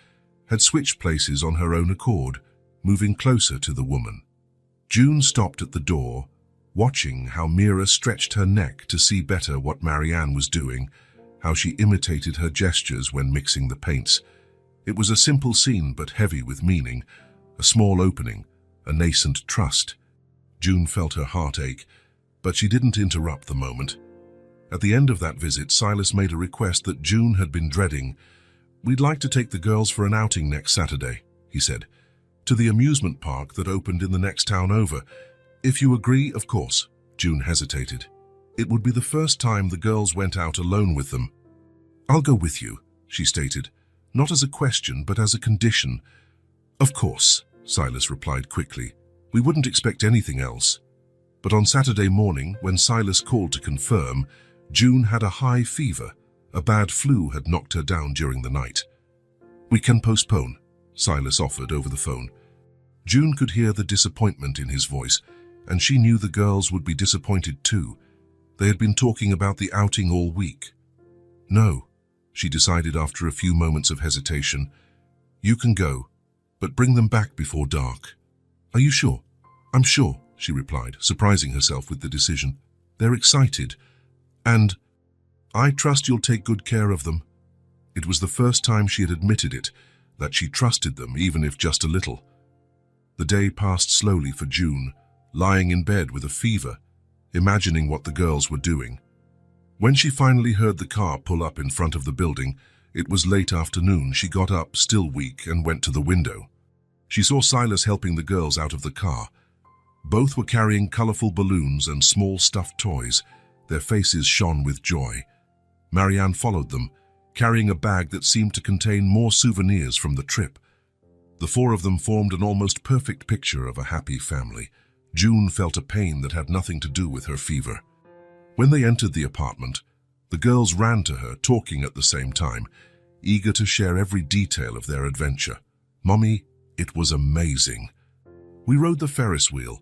had switched places on her own accord, moving closer to the woman. June stopped at the door, watching how Mira stretched her neck to see better what Marianne was doing, how she imitated her gestures when mixing the paints. It was a simple scene but heavy with meaning, a small opening, a nascent trust. June felt her heart ache, but she didn't interrupt the moment. At the end of that visit, Silas made a request that June had been dreading. "We'd like to take the girls for an outing next Saturday," he said. To the amusement park that opened in the next town over. If you agree, of course. June hesitated. It would be the first time the girls went out alone with them. I'll go with you, she stated, not as a question but as a condition. Of course, Silas replied quickly. We wouldn't expect anything else. But on Saturday morning, when Silas called to confirm, June had a high fever. A bad flu had knocked her down during the night. We can postpone, Silas offered over the phone. June could hear the disappointment in his voice, and she knew the girls would be disappointed too. They had been talking about the outing all week. No, she decided after a few moments of hesitation. You can go, but bring them back before dark. Are you sure? I'm sure, she replied, surprising herself with the decision. They're excited, and I trust you'll take good care of them. It was the first time she had admitted it, that she trusted them, even if just a little. The day passed slowly for June, lying in bed with a fever, imagining what the girls were doing. When she finally heard the car pull up in front of the building, it was late afternoon. She got up, still weak, and went to the window. She saw Silas helping the girls out of the car. Both were carrying colorful balloons and small stuffed toys. Their faces shone with joy. Marianne followed them, carrying a bag that seemed to contain more souvenirs from the trip. The four of them formed an almost perfect picture of a happy family. June felt a pain that had nothing to do with her fever. When they entered the apartment, the girls ran to her, talking at the same time, eager to share every detail of their adventure. Mommy, it was amazing. We rode the Ferris wheel.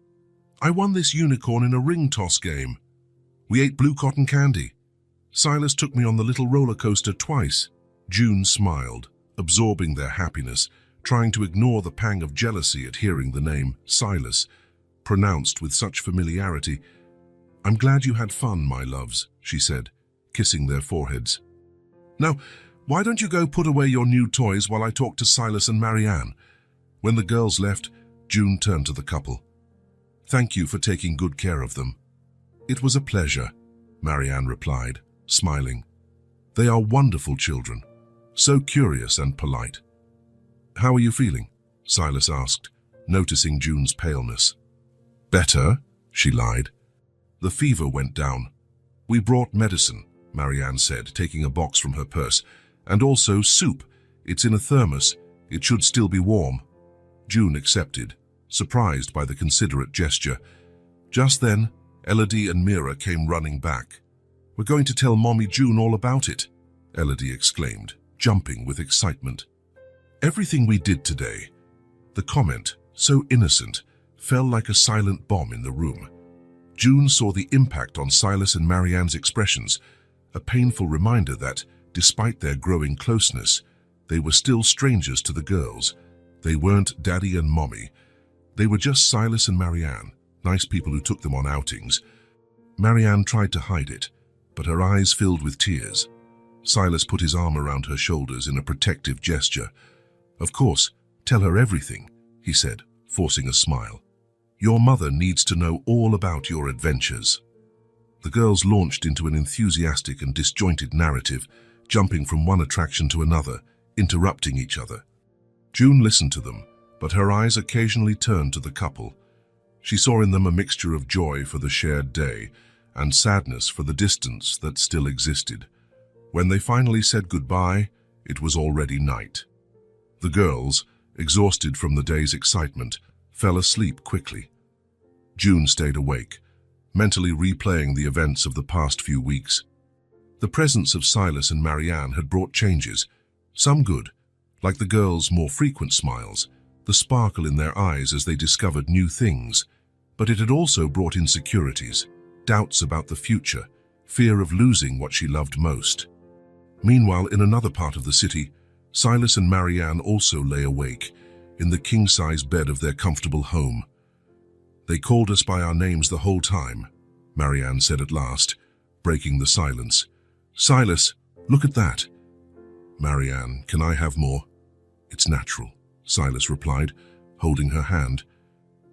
I won this unicorn in a ring toss game. We ate blue cotton candy. Silas took me on the little roller coaster twice. June smiled, absorbing their happiness, trying to ignore the pang of jealousy at hearing the name Silas, pronounced with such familiarity. I'm glad you had fun, my loves, she said, kissing their foreheads. Now, why don't you go put away your new toys while I talk to Silas and Marianne? When the girls left, June turned to the couple. Thank you for taking good care of them. It was a pleasure, Marianne replied, smiling. They are wonderful children, so curious and polite. How are you feeling? Silas asked, noticing June's paleness. Better, she lied. The fever went down. We brought medicine, Marianne said, taking a box from her purse, and also soup. It's in a thermos. It should still be warm. June accepted, surprised by the considerate gesture. Just then, Elodie and Mira came running back. We're going to tell Mommy June all about it, Elodie exclaimed, jumping with excitement. Everything we did today, the comment, so innocent, fell like a silent bomb in the room. June saw the impact on Silas and Marianne's expressions, a painful reminder that, despite their growing closeness, they were still strangers to the girls. They weren't Daddy and Mommy. They were just Silas and Marianne, nice people who took them on outings. Marianne tried to hide it, but her eyes filled with tears. Silas put his arm around her shoulders in a protective gesture. Of course, tell her everything, he said, forcing a smile. Your mother needs to know all about your adventures. The girls launched into an enthusiastic and disjointed narrative, jumping from one attraction to another, interrupting each other. June listened to them, but her eyes occasionally turned to the couple. She saw in them a mixture of joy for the shared day and sadness for the distance that still existed. When they finally said goodbye, it was already night. The girls, exhausted from the day's excitement, fell asleep quickly. June stayed awake, mentally replaying the events of the past few weeks. The presence of Silas and Marianne had brought changes, some good, like the girls' more frequent smiles, the sparkle in their eyes as they discovered new things, but it had also brought insecurities, doubts about the future, fear of losing what she loved most. Meanwhile, in another part of the city, Silas and Marianne also lay awake, in the king-size bed of their comfortable home. They called us by our names the whole time, Marianne said at last, breaking the silence. Silas, look at that. Marianne, can I have more? It's natural, Silas replied, holding her hand.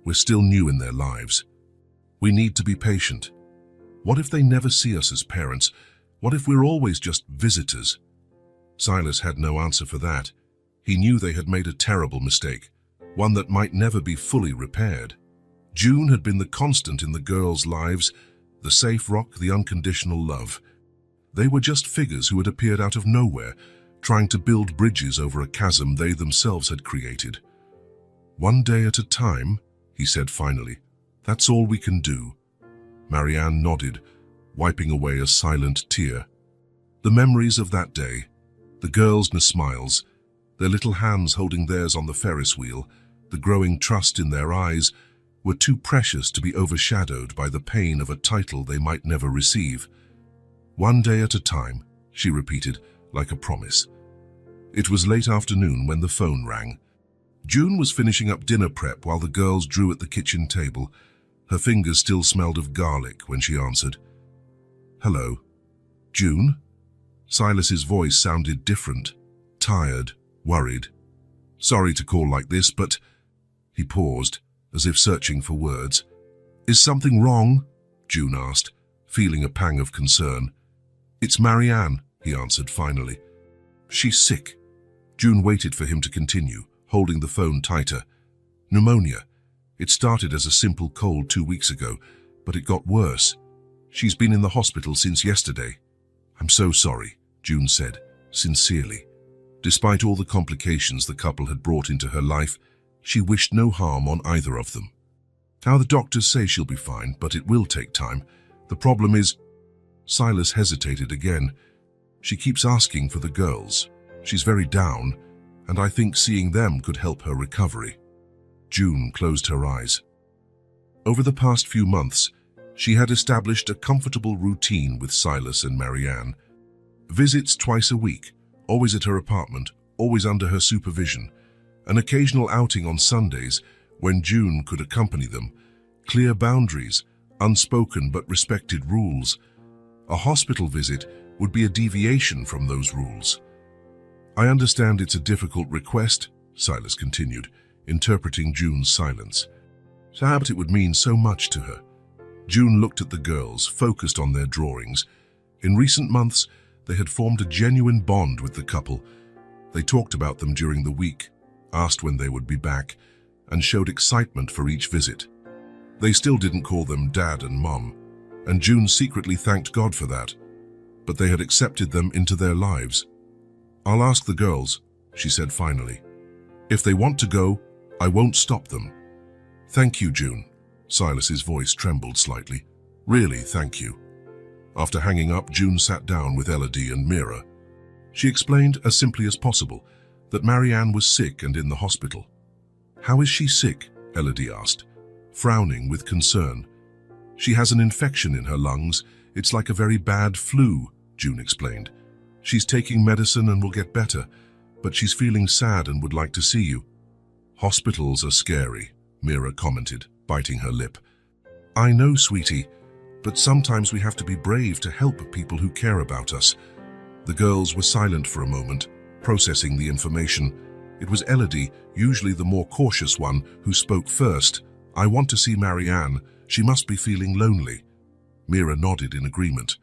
We're still new in their lives. We need to be patient. What if they never see us as parents? What if we're always just visitors? Silas had no answer for that. He knew they had made a terrible mistake. one that might never be fully repaired. June had been the constant in the girls' lives, the safe rock, the unconditional love. They were just figures who had appeared out of nowhere, trying to build bridges over a chasm they themselves had created. "One day at a time," he said finally. "That's all we can do." Marianne nodded, wiping away a silent tear. The memories of that day, the girls' smiles, their little hands holding theirs on the Ferris wheel, the growing trust in their eyes, were too precious to be overshadowed by the pain of a title they might never receive. "One day at a time," she repeated, like a promise. It was late afternoon when the phone rang. June was finishing up dinner prep while the girls drew at the kitchen table. Her fingers still smelled of garlic when she answered. "Hello." "June?" Silas's voice sounded different, tired, worried. "Sorry to call like this, but..." He paused, as if searching for words. "Is something wrong?" June asked, feeling a pang of concern. "It's Marianne," he answered finally. "She's sick." June waited for him to continue, holding the phone tighter. "Pneumonia. It started as a simple cold 2 weeks ago, but it got worse. She's been in the hospital since yesterday." "I'm so sorry," June said, sincerely. Despite all the complications the couple had brought into her life, she wished no harm on either of them. "Now the doctors say she'll be fine, but it will take time. The problem is..." Silas hesitated again. "She keeps asking for the girls. She's very down, and I think seeing them could help her recovery." June closed her eyes. Over the past few months, she had established a comfortable routine with Silas and Marianne. Visits twice a week, always at her apartment, always under her supervision. An occasional outing on Sundays, when June could accompany them. Clear boundaries, unspoken but respected rules. A hospital visit would be a deviation from those rules. "I understand it's a difficult request," Silas continued, interpreting June's silence. Perhaps it would mean so much to her. June looked at the girls, focused on their drawings. In recent months, they had formed a genuine bond with the couple. They talked about them during the week, asked when they would be back, and showed excitement for each visit. They still didn't call them Dad and Mom, and June secretly thanked God for that. But they had accepted them into their lives. "I'll ask the girls," she said finally. "If they want to go, I won't stop them." "Thank you, June." Silas's voice trembled slightly. "Really, thank you." After hanging up, June sat down with Elodie and Mira. She explained, as simply as possible, that Marianne was sick and in the hospital. "How is she sick?" Elodie asked, frowning with concern. "She has an infection in her lungs. It's like a very bad flu," June explained. "She's taking medicine and will get better, but she's feeling sad and would like to see you." "Hospitals are scary," Mira commented, biting her lip. "I know, sweetie, but sometimes we have to be brave to help people who care about us." The girls were silent for a moment, processing the information. It was Elodie, usually the more cautious one, who spoke first. "I want to see Marianne. She must be feeling lonely." Mira nodded in agreement.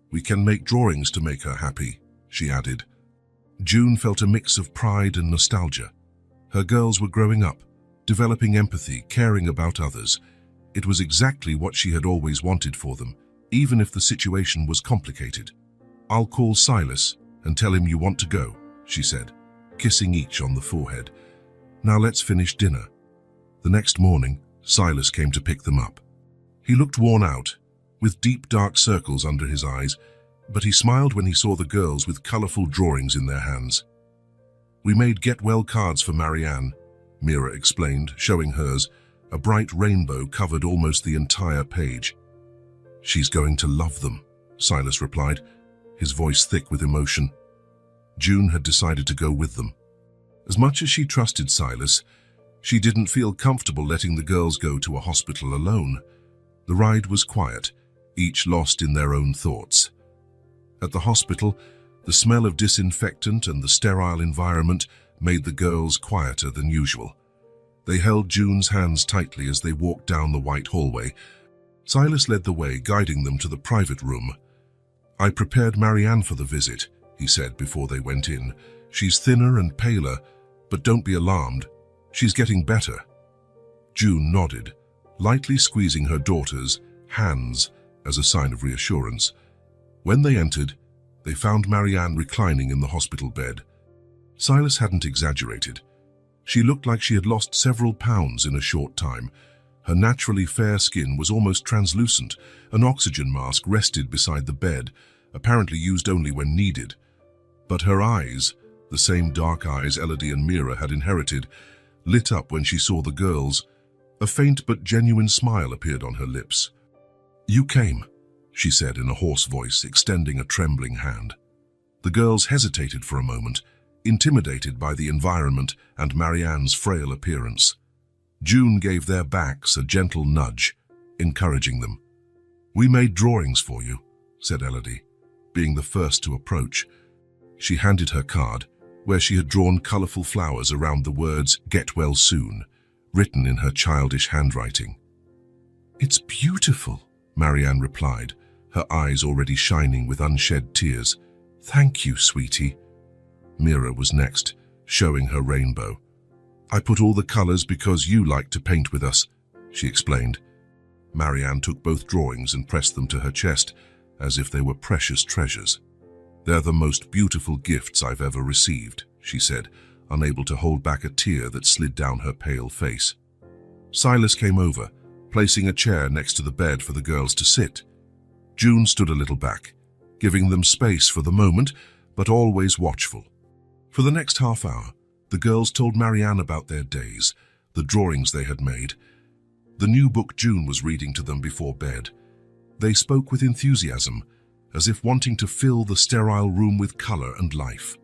"We can make drawings to make her happy," she added. June felt a mix of pride and nostalgia. Her girls were growing up, developing empathy, caring about others. It was exactly what she had always wanted for them, even if the situation was complicated. "I'll call Silas and tell him you want to go," she said, kissing each on the forehead. "Now let's finish dinner." The next morning, Silas came to pick them up. He looked worn out, with deep dark circles under his eyes, but he smiled when he saw the girls with colorful drawings in their hands. "We made get-well cards for Marianne," Mira explained, showing hers. A bright rainbow covered almost the entire page. "She's going to love them," Silas replied, his voice thick with emotion. June had decided to go with them. As much as she trusted Silas, she didn't feel comfortable letting the girls go to a hospital alone. The ride was quiet, each lost in their own thoughts. At the hospital, the smell of disinfectant and the sterile environment made the girls quieter than usual. They held June's hands tightly as they walked down the white hallway. Silas led the way, guiding them to the private room. "I prepared Marianne for the visit," he said before they went in. "She's thinner and paler, but don't be alarmed. She's getting better. June nodded, lightly squeezing her daughter's hands as a sign of reassurance. When they entered, they found Marianne reclining in the hospital bed. Silas hadn't exaggerated. She looked like she had lost several pounds in a short time. Her naturally fair skin was almost translucent. An oxygen mask rested beside the bed, apparently used only when needed. But her eyes, the same dark eyes Elodie and Mira had inherited, lit up when she saw the girls. A faint but genuine smile appeared on her lips. "You came," she said in a hoarse voice, extending a trembling hand. The girls hesitated for a moment, intimidated by the environment and Marianne's frail appearance. June gave their backs a gentle nudge, encouraging them. "We made drawings for you," said Elodie, being the first to approach. She handed her card, where she had drawn colourful flowers around the words "Get well soon," written in her childish handwriting. "It's beautiful," Marianne replied, her eyes already shining with unshed tears. "Thank you, sweetie." Mira was next, showing her rainbow. "I put all the colours because you like to paint with us," she explained. Marianne took both drawings and pressed them to her chest, as if they were precious treasures. "They're the most beautiful gifts I've ever received," she said, unable to hold back a tear that slid down her pale face. Silas came over, placing a chair next to the bed for the girls to sit. June stood a little back, giving them space for the moment, but always watchful. For the next half hour, the girls told Marianne about their days, the drawings they had made, the new book June was reading to them before bed. They spoke with enthusiasm, as if wanting to fill the sterile room with color and life.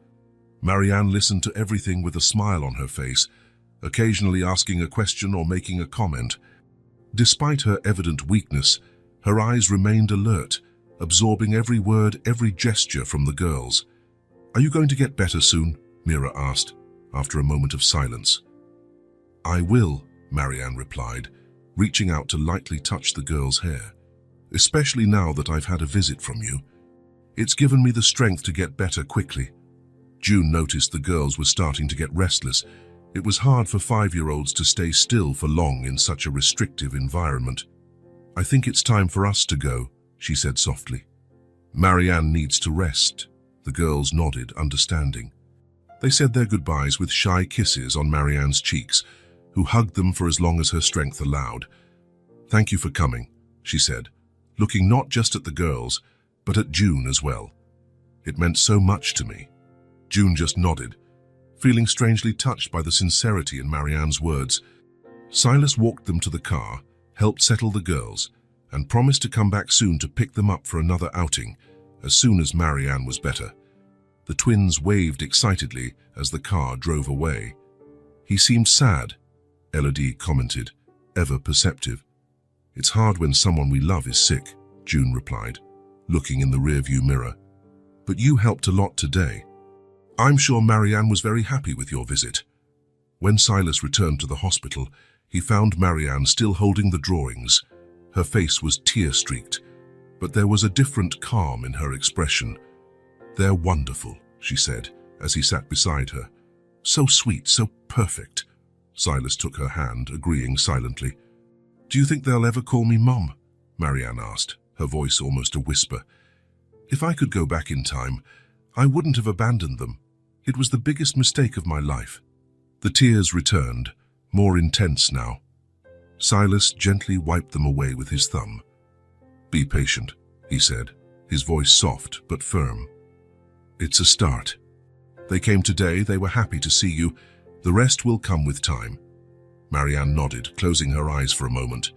Marianne listened to everything with a smile on her face, occasionally asking a question or making a comment. Despite her evident weakness, her eyes remained alert, absorbing every word, every gesture from the girls. "Are you going to get better soon?" Mira asked, after a moment of silence. "I will," Marianne replied, reaching out to lightly touch the girl's hair. "Especially now that I've had a visit from you. It's given me the strength to get better quickly." June noticed the girls were starting to get restless. It was hard for 5-year-olds to stay still for long in such a restrictive environment. "I think it's time for us to go," she said softly. "Marianne needs to rest." The girls nodded, understanding. They said their goodbyes with shy kisses on Marianne's cheeks, who hugged them for as long as her strength allowed. "Thank you for coming," she said, looking not just at the girls, but at June as well. "It meant so much to me." June just nodded, feeling strangely touched by the sincerity in Marianne's words. Silas walked them to the car, helped settle the girls, and promised to come back soon to pick them up for another outing, as soon as Marianne was better. The twins waved excitedly as the car drove away. "He seemed sad," Elodie commented, ever perceptive. "It's hard when someone we love is sick," June replied, looking in the rearview mirror. "But you helped a lot today. I'm sure Marianne was very happy with your visit." When Silas returned to the hospital, he found Marianne still holding the drawings. Her face was tear-streaked, but there was a different calm in her expression. "They're wonderful," she said, as he sat beside her. "So sweet, so perfect." Silas took her hand, agreeing silently. "Do you think they'll ever call me Mum?" Marianne asked, her voice almost a whisper. "If I could go back in time, I wouldn't have abandoned them. It was the biggest mistake of my life." The tears returned, more intense now. Silas gently wiped them away with his thumb. "Be patient," he said, his voice soft but firm. "It's a start. They came today, they were happy to see you. The rest will come with time." Marianne nodded, closing her eyes for a moment.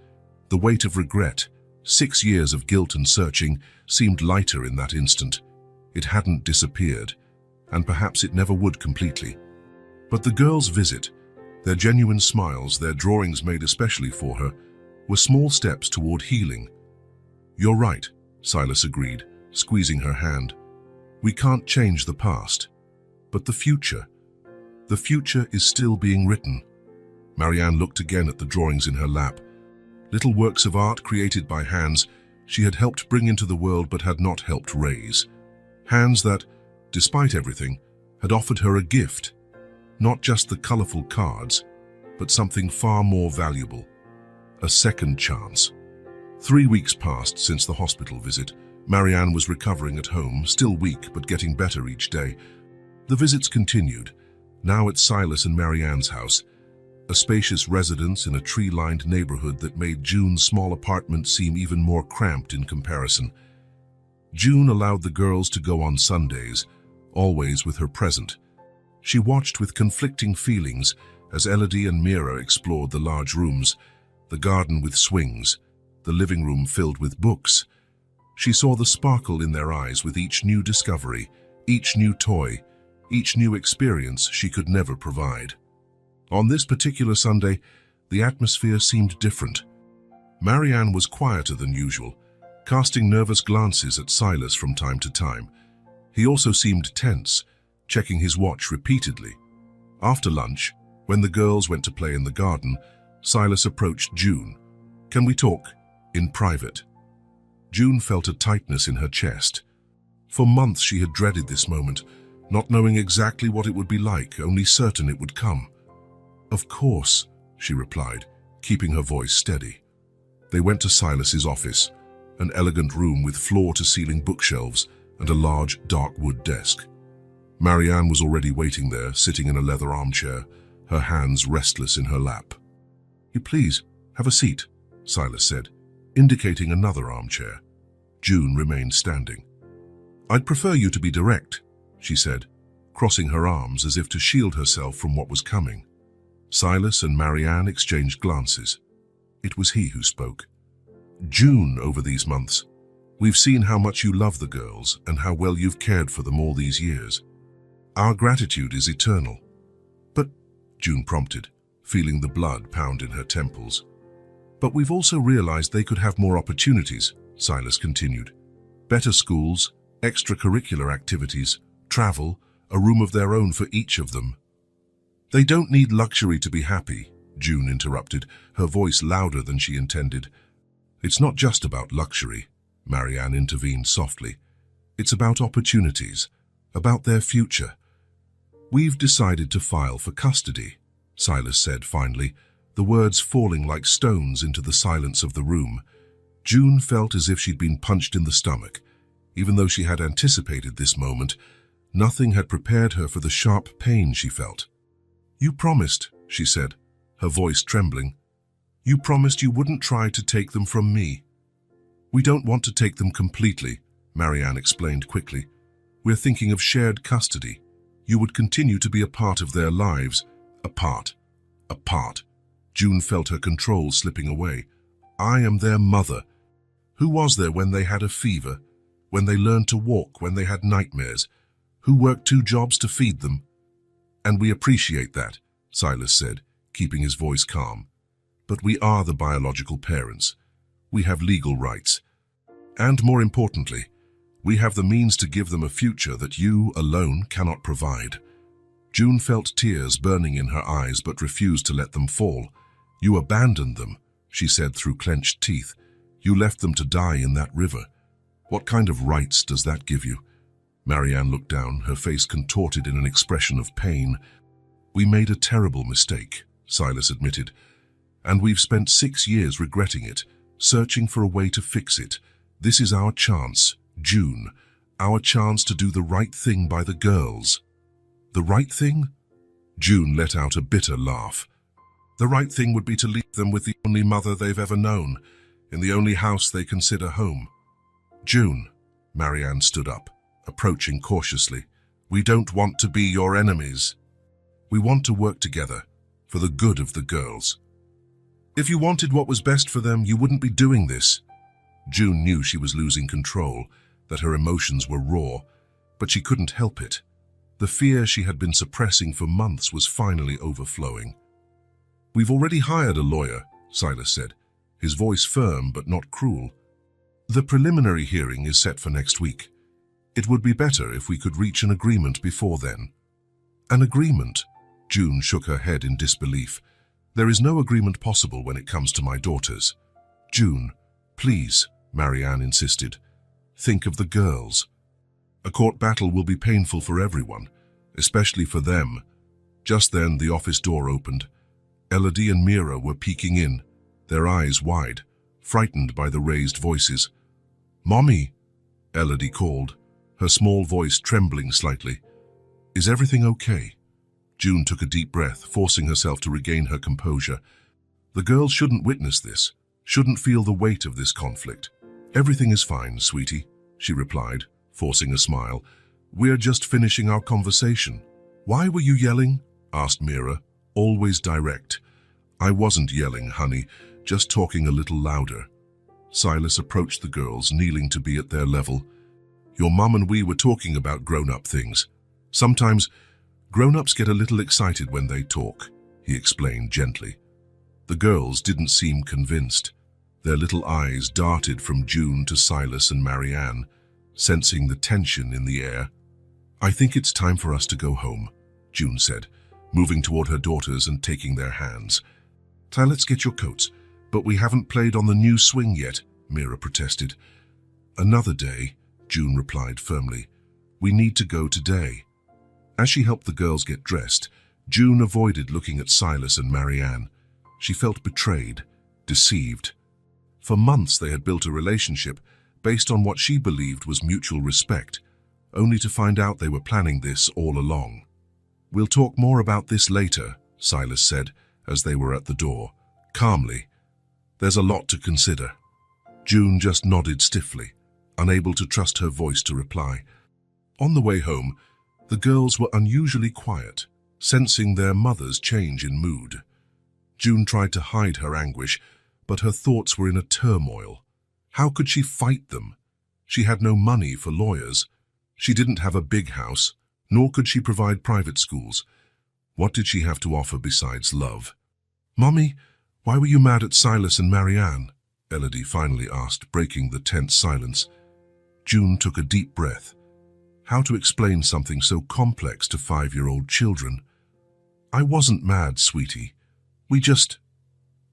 The weight of regret, 6 years of guilt and searching, seemed lighter in that instant. It hadn't disappeared, and perhaps it never would completely. But the girls' visit, their genuine smiles, their drawings made especially for her, were small steps toward healing. "You're right," Silas agreed, squeezing her hand. "We can't change the past, but the future is still being written." Marianne looked again at the drawings in her lap. Little works of art created by hands she had helped bring into the world but had not helped raise. Hands that, despite everything, had offered her a gift. Not just the colorful cards, but something far more valuable: a second chance. 3 weeks passed since the hospital visit. Marianne was recovering at home, still weak but getting better each day. The visits continued, now at Silas and Marianne's house, a spacious residence in a tree-lined neighborhood that made June's small apartment seem even more cramped in comparison. June allowed the girls to go on Sundays, always with her present. She watched with conflicting feelings as Elodie and Mira explored the large rooms, the garden with swings, the living room filled with books. She saw the sparkle in their eyes with each new discovery, each new toy, each new experience she could never provide. On this particular Sunday, the atmosphere seemed different. Marianne was quieter than usual, casting nervous glances at Silas from time to time. He also seemed tense, checking his watch repeatedly. After lunch, when the girls went to play in the garden, Silas approached June. "Can we talk? In private?" June felt a tightness in her chest. For months she had dreaded this moment, not knowing exactly what it would be like, only certain it would come. "Of course," she replied, keeping her voice steady. They went to Silas's office, an elegant room with floor-to-ceiling bookshelves and a large, dark wood desk. Marianne was already waiting there, sitting in a leather armchair, her hands restless in her lap. "Please, have a seat," Silas said, indicating another armchair. June remained standing. "I'd prefer you to be direct," she said, crossing her arms as if to shield herself from what was coming. Silas and Marianne exchanged glances. It was he who spoke. "June, over these months, we've seen how much you love the girls and how well you've cared for them all these years. Our gratitude is eternal." "But," June prompted, feeling the blood pound in her temples. "But we've also realized they could have more opportunities," Silas continued. "Better schools, extracurricular activities, travel, a room of their own for each of them." "They don't need luxury to be happy," June interrupted, her voice louder than she intended. "It's not just about luxury," Marianne intervened softly. "It's about opportunities, about their future." "We've decided to file for custody," Silas said finally, the words falling like stones into the silence of the room. June felt as if she'd been punched in the stomach. Even though she had anticipated this moment, nothing had prepared her for the sharp pain she felt. "You promised," she said, her voice trembling. "You promised you wouldn't try to take them from me." "We don't want to take them completely," Marianne explained quickly. "We're thinking of shared custody. You would continue to be a part of their lives." A part. June felt her control slipping away. "I am their mother. Who was there when they had a fever? When they learned to walk? When they had nightmares? Who worked 2 jobs to feed them?" "And we appreciate that," Silas said, keeping his voice calm. "But we are the biological parents. We have legal rights. And more importantly, we have the means to give them a future that you alone cannot provide." June felt tears burning in her eyes but refused to let them fall. "You abandoned them," she said through clenched teeth. "You left them to die in that river. What kind of rights does that give you?" Marianne looked down, her face contorted in an expression of pain. "We made a terrible mistake," Silas admitted, "and we've spent 6 years regretting it, searching for a way to fix it. This is our chance, June, our chance to do the right thing by the girls." "The right thing?" June let out a bitter laugh. "The right thing would be to leave them with the only mother they've ever known, in the only house they consider home." "June," Marianne stood up, approaching cautiously, "we don't want to be your enemies. We want to work together, for the good of the girls. If you wanted what was best for them, you wouldn't be doing this." June knew she was losing control, that her emotions were raw, but she couldn't help it. The fear she had been suppressing for months was finally overflowing. "We've already hired a lawyer," Silas said, his voice firm but not cruel. "The preliminary hearing is set for next week. It would be better if we could reach an agreement before then." "An agreement?" June shook her head in disbelief. "There is no agreement possible when it comes to my daughters." "June, please," Marianne insisted. "Think of the girls. A court battle will be painful for everyone, especially for them." Just then the office door opened. Elodie and Mira were peeking in, their eyes wide, frightened by the raised voices. "Mommy," Elodie called, her small voice trembling slightly. "Is everything okay?" June took a deep breath, forcing herself to regain her composure. The girls shouldn't witness this, shouldn't feel the weight of this conflict. "Everything is fine, sweetie," she replied, forcing a smile. "We're just finishing our conversation." "Why were you yelling?" asked Mira, always direct. "I wasn't yelling, honey, just talking a little louder." Silas approached the girls, kneeling to be at their level. "Your mum and we were talking about grown-up things. Sometimes grown-ups get a little excited when they talk," he explained gently. The girls didn't seem convinced. Their little eyes darted from June to Silas and Marianne, sensing the tension in the air. "I think it's time for us to go home," June said, moving toward her daughters and taking their hands. "Let's get your coats, but we haven't played on the new swing yet," Mira protested. "Another day," June replied firmly. "We need to go today." As she helped the girls get dressed, June avoided looking at Silas and Marianne. She felt betrayed, deceived. For months they had built a relationship based on what she believed was mutual respect, only to find out they were planning this all along. "We'll talk more about this later," Silas said as they were at the door, calmly. "There's a lot to consider." June just nodded stiffly, unable to trust her voice to reply. On the way home, the girls were unusually quiet, sensing their mother's change in mood. June tried to hide her anguish, but her thoughts were in a turmoil. How could she fight them? She had no money for lawyers. She didn't have a big house, nor could she provide private schools. What did she have to offer besides love? "Mommy, why were you mad at Silas and Marianne?" Elodie finally asked, breaking the tense silence. June took a deep breath. How to explain something so complex to 5-year-old children? "I wasn't mad, sweetie. We just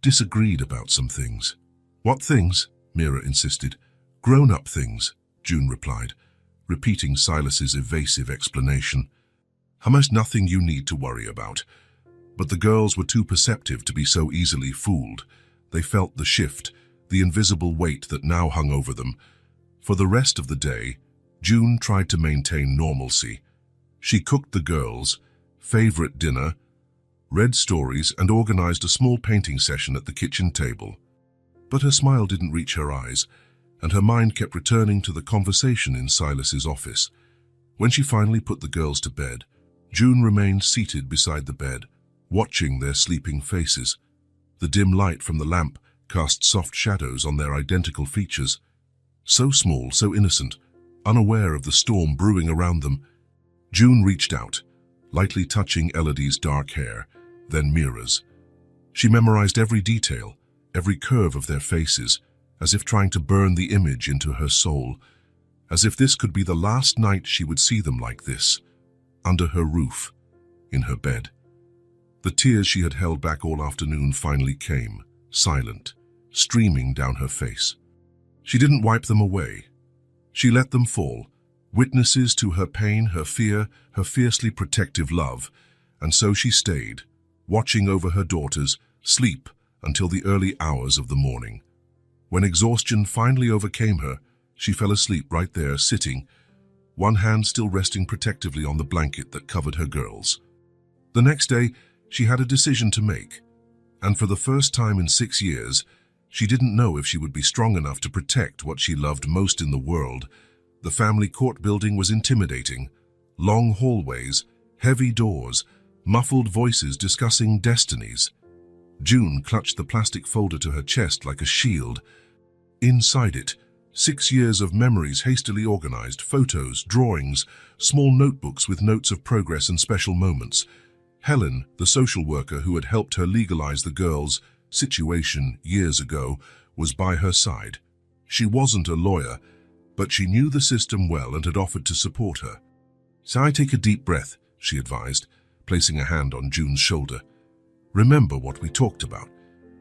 disagreed about some things." "What things?" Mira insisted. "Grown-up things," June replied, repeating Silas's evasive explanation. "Almost nothing you need to worry about." But the girls were too perceptive to be so easily fooled. They felt the shift, the invisible weight that now hung over them. For the rest of the day, June tried to maintain normalcy. She cooked the girls' favorite dinner, read stories, and organized a small painting session at the kitchen table. But her smile didn't reach her eyes, and her mind kept returning to the conversation in Silas's office. When she finally put the girls to bed, June remained seated beside the bed, watching their sleeping faces. The dim light from the lamp cast soft shadows on their identical features. So small, so innocent, unaware of the storm brewing around them. June reached out, lightly touching Elodie's dark hair, then Mira's. She memorized every detail, every curve of their faces, as if trying to burn the image into her soul, as if this could be the last night she would see them like this, under her roof, in her bed. The tears she had held back all afternoon finally came, silent, streaming down her face. She didn't wipe them away. She let them fall, witnesses to her pain, her fear, her fiercely protective love, and so she stayed, watching over her daughters, sleep until the early hours of the morning. When exhaustion finally overcame her, she fell asleep right there, sitting, one hand still resting protectively on the blanket that covered her girls. The next day, she had a decision to make, and for the first time in 6 years, she didn't know if she would be strong enough to protect what she loved most in the world. The family court building was intimidating. Long hallways, heavy doors, muffled voices discussing destinies. June clutched the plastic folder to her chest like a shield. Inside it, 6 years of memories hastily organized, photos, drawings, small notebooks with notes of progress and special moments. Helen, the social worker who had helped her legalize the girls' situation years ago, was by her side. She wasn't a lawyer, but she knew the system well and had offered to support her. "So I take a deep breath," she advised, placing a hand on June's shoulder. "Remember what we talked about.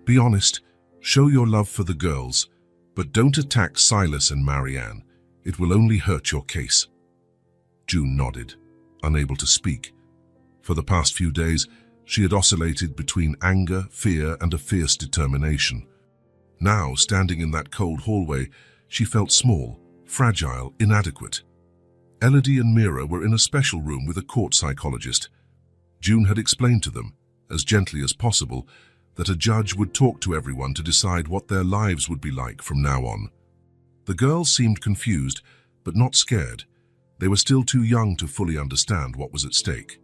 Be honest, show your love for the girls, but don't attack Silas and Marianne. It will only hurt your case." June nodded, unable to speak. For the past few days, She had oscillated between anger, fear, and a fierce determination. Now, standing in that cold hallway, she felt small, fragile, inadequate. Elodie and Mira were in a special room with a court psychologist. June had explained to them, as gently as possible, that a judge would talk to everyone to decide what their lives would be like from now on. The girls seemed confused, but not scared. They were still too young to fully understand what was at stake.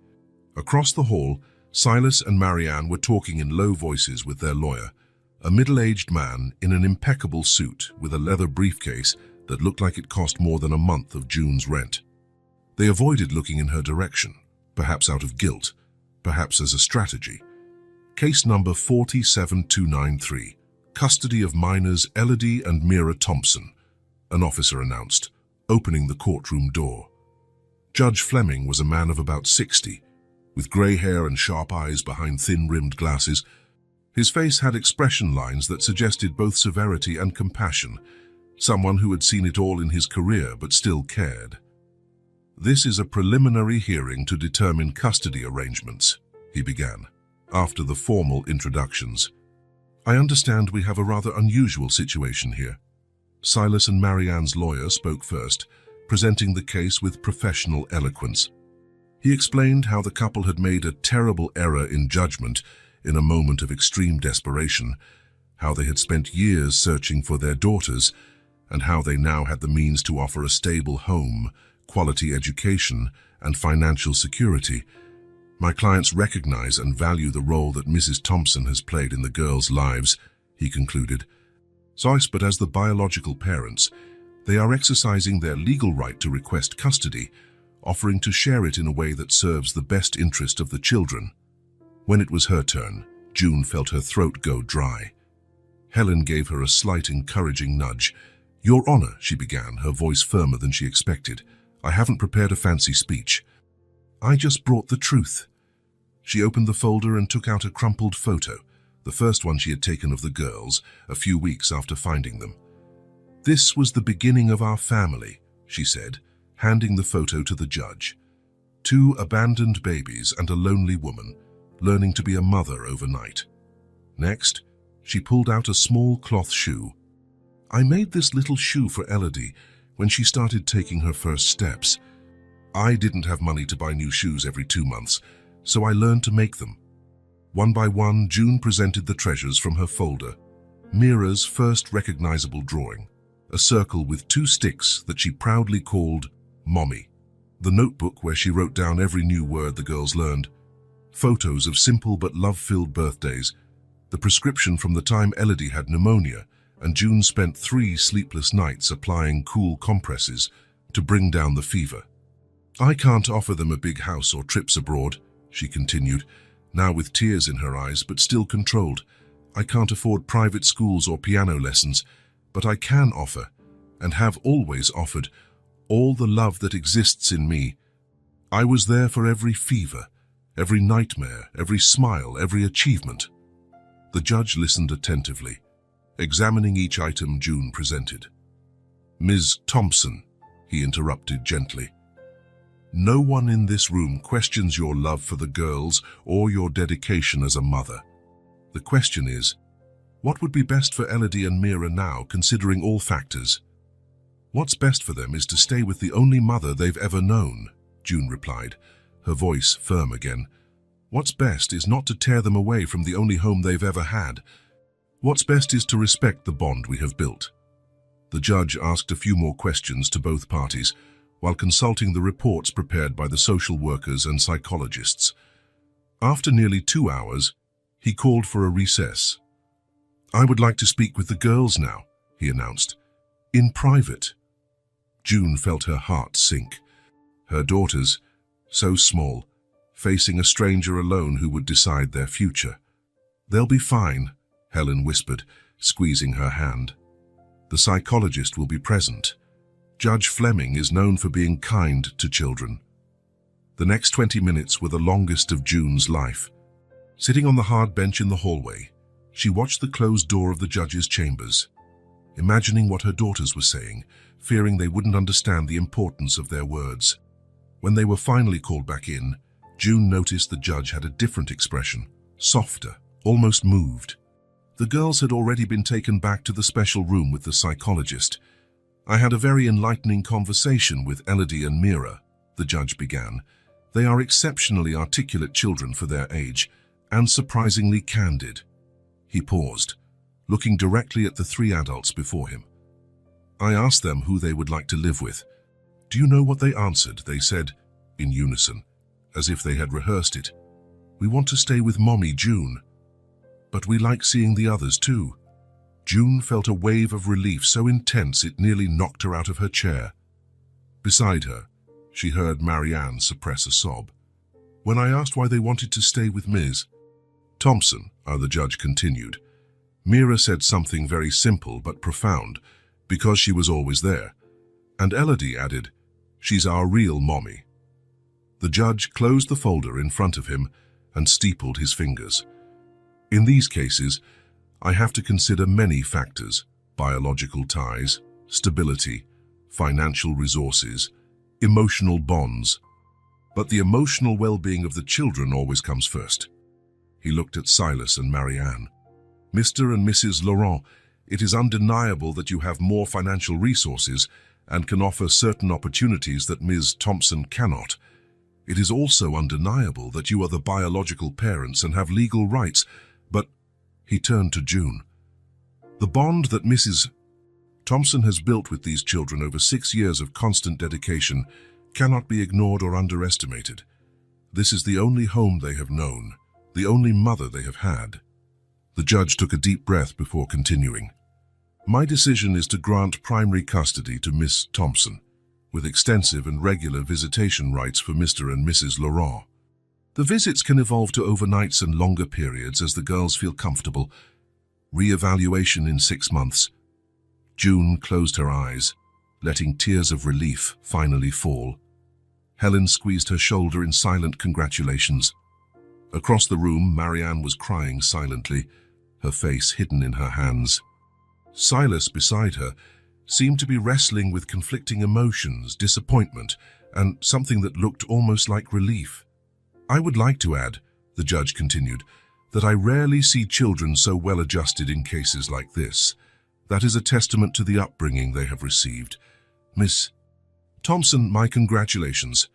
Across the hall, Silas and Marianne were talking in low voices with their lawyer, a middle-aged man in an impeccable suit with a leather briefcase that looked like it cost more than a month of June's rent. They avoided looking in her direction, perhaps out of guilt, perhaps as a strategy. Case number 47293, custody of minors Elodie and Mira Thompson, an officer announced, opening the courtroom door. Judge Fleming was a man of about 60, with grey hair and sharp eyes behind thin-rimmed glasses. His face had expression lines that suggested both severity and compassion, someone who had seen it all in his career but still cared. "This is a preliminary hearing to determine custody arrangements," he began, after the formal introductions. "I understand we have a rather unusual situation here." Silas and Marianne's lawyer spoke first, presenting the case with professional eloquence. He explained how the couple had made a terrible error in judgment in a moment of extreme desperation, how they had spent years searching for their daughters, and how they now had the means to offer a stable home, quality education, and financial security. "My clients recognize and value the role that Mrs. Thompson has played in the girls' lives," he concluded. "But as the biological parents, they are exercising their legal right to request custody, offering to share it in a way that serves the best interest of the children." When it was her turn, June felt her throat go dry. Helen gave her a slight encouraging nudge. "Your Honor," she began, her voice firmer than she expected, "I haven't prepared a fancy speech. I just brought the truth." She opened the folder and took out a crumpled photo, the first one she had taken of the girls, a few weeks after finding them. "This was the beginning of our family," she said, handing the photo to the judge. "Two abandoned babies and a lonely woman, learning to be a mother overnight." Next, she pulled out a small cloth shoe. "I made this little shoe for Elodie when she started taking her first steps. I didn't have money to buy new shoes every 2 months, so I learned to make them." One by one, June presented the treasures from her folder. Mira's first recognizable drawing, a circle with 2 sticks that she proudly called Mommy. The notebook where she wrote down every new word the girls learned. Photos of simple but love-filled birthdays. The prescription from the time Elodie had pneumonia, and June spent 3 sleepless nights applying cool compresses to bring down the fever. "I can't offer them a big house or trips abroad," she continued, now with tears in her eyes but still controlled. "I can't afford private schools or piano lessons, but I can offer, and have always offered, all the love that exists in me. I was there for every fever, every nightmare, every smile, every achievement." The judge listened attentively, examining each item June presented. "Ms. Thompson," he interrupted gently, "no one in this room questions your love for the girls or your dedication as a mother. The question is, what would be best for Elodie and Mira now, considering all factors?" "What's best for them is to stay with the only mother they've ever known," June replied, her voice firm again. "What's best is not to tear them away from the only home they've ever had. What's best is to respect the bond we have built." The judge asked a few more questions to both parties, while consulting the reports prepared by the social workers and psychologists. After nearly 2 hours, he called for a recess. "I would like to speak with the girls now," he announced, "in private." June felt her heart sink. Her daughters, so small, facing a stranger alone who would decide their future. "They'll be fine," Helen whispered, squeezing her hand. "The psychologist will be present. Judge Fleming is known for being kind to children." The next 20 minutes were the longest of June's life. Sitting on the hard bench in the hallway, she watched the closed door of the judge's chambers, imagining what her daughters were saying, fearing they wouldn't understand the importance of their words. When they were finally called back in, June noticed the judge had a different expression, softer, almost moved. The girls had already been taken back to the special room with the psychologist. "I had a very enlightening conversation with Elodie and Mira," the judge began. "They are exceptionally articulate children for their age, and surprisingly candid." He paused, looking directly at the three adults before him. "I asked them who they would like to live with. Do you know what they answered?" They said, in unison, as if they had rehearsed it. "We want to stay with Mommy, June. But we like seeing the others too." June felt a wave of relief so intense it nearly knocked her out of her chair. Beside her, she heard Marianne suppress a sob. "When I asked why they wanted to stay with Ms. Thompson," the judge continued, "Mira said something very simple but profound, because she was always there. And Elodie added, 'She's our real mommy.'" The judge closed the folder in front of him and steepled his fingers. "In these cases, I have to consider many factors: biological ties, stability, financial resources, emotional bonds. But the emotional well-being of the children always comes first." He looked at Silas and Marianne. "Mr. and Mrs. Laurent, it is undeniable that you have more financial resources and can offer certain opportunities that Ms. Thompson cannot. It is also undeniable that you are the biological parents and have legal rights, but—" He turned to June. "The bond that Mrs. Thompson has built with these children over 6 years of constant dedication cannot be ignored or underestimated. This is the only home they have known, the only mother they have had." The judge took a deep breath before continuing. "My decision is to grant primary custody to Miss Thompson, with extensive and regular visitation rights for Mr. and Mrs. Laurent. The visits can evolve to overnights and longer periods as the girls feel comfortable. Re-evaluation in 6 months." June closed her eyes, letting tears of relief finally fall. Helen squeezed her shoulder in silent congratulations. Across the room, Marianne was crying silently, her face hidden in her hands. Silas, beside her, seemed to be wrestling with conflicting emotions, disappointment, and something that looked almost like relief. "I would like to add," the judge continued, "that I rarely see children so well adjusted in cases like this. That is a testament to the upbringing they have received. Miss Thompson, my congratulations."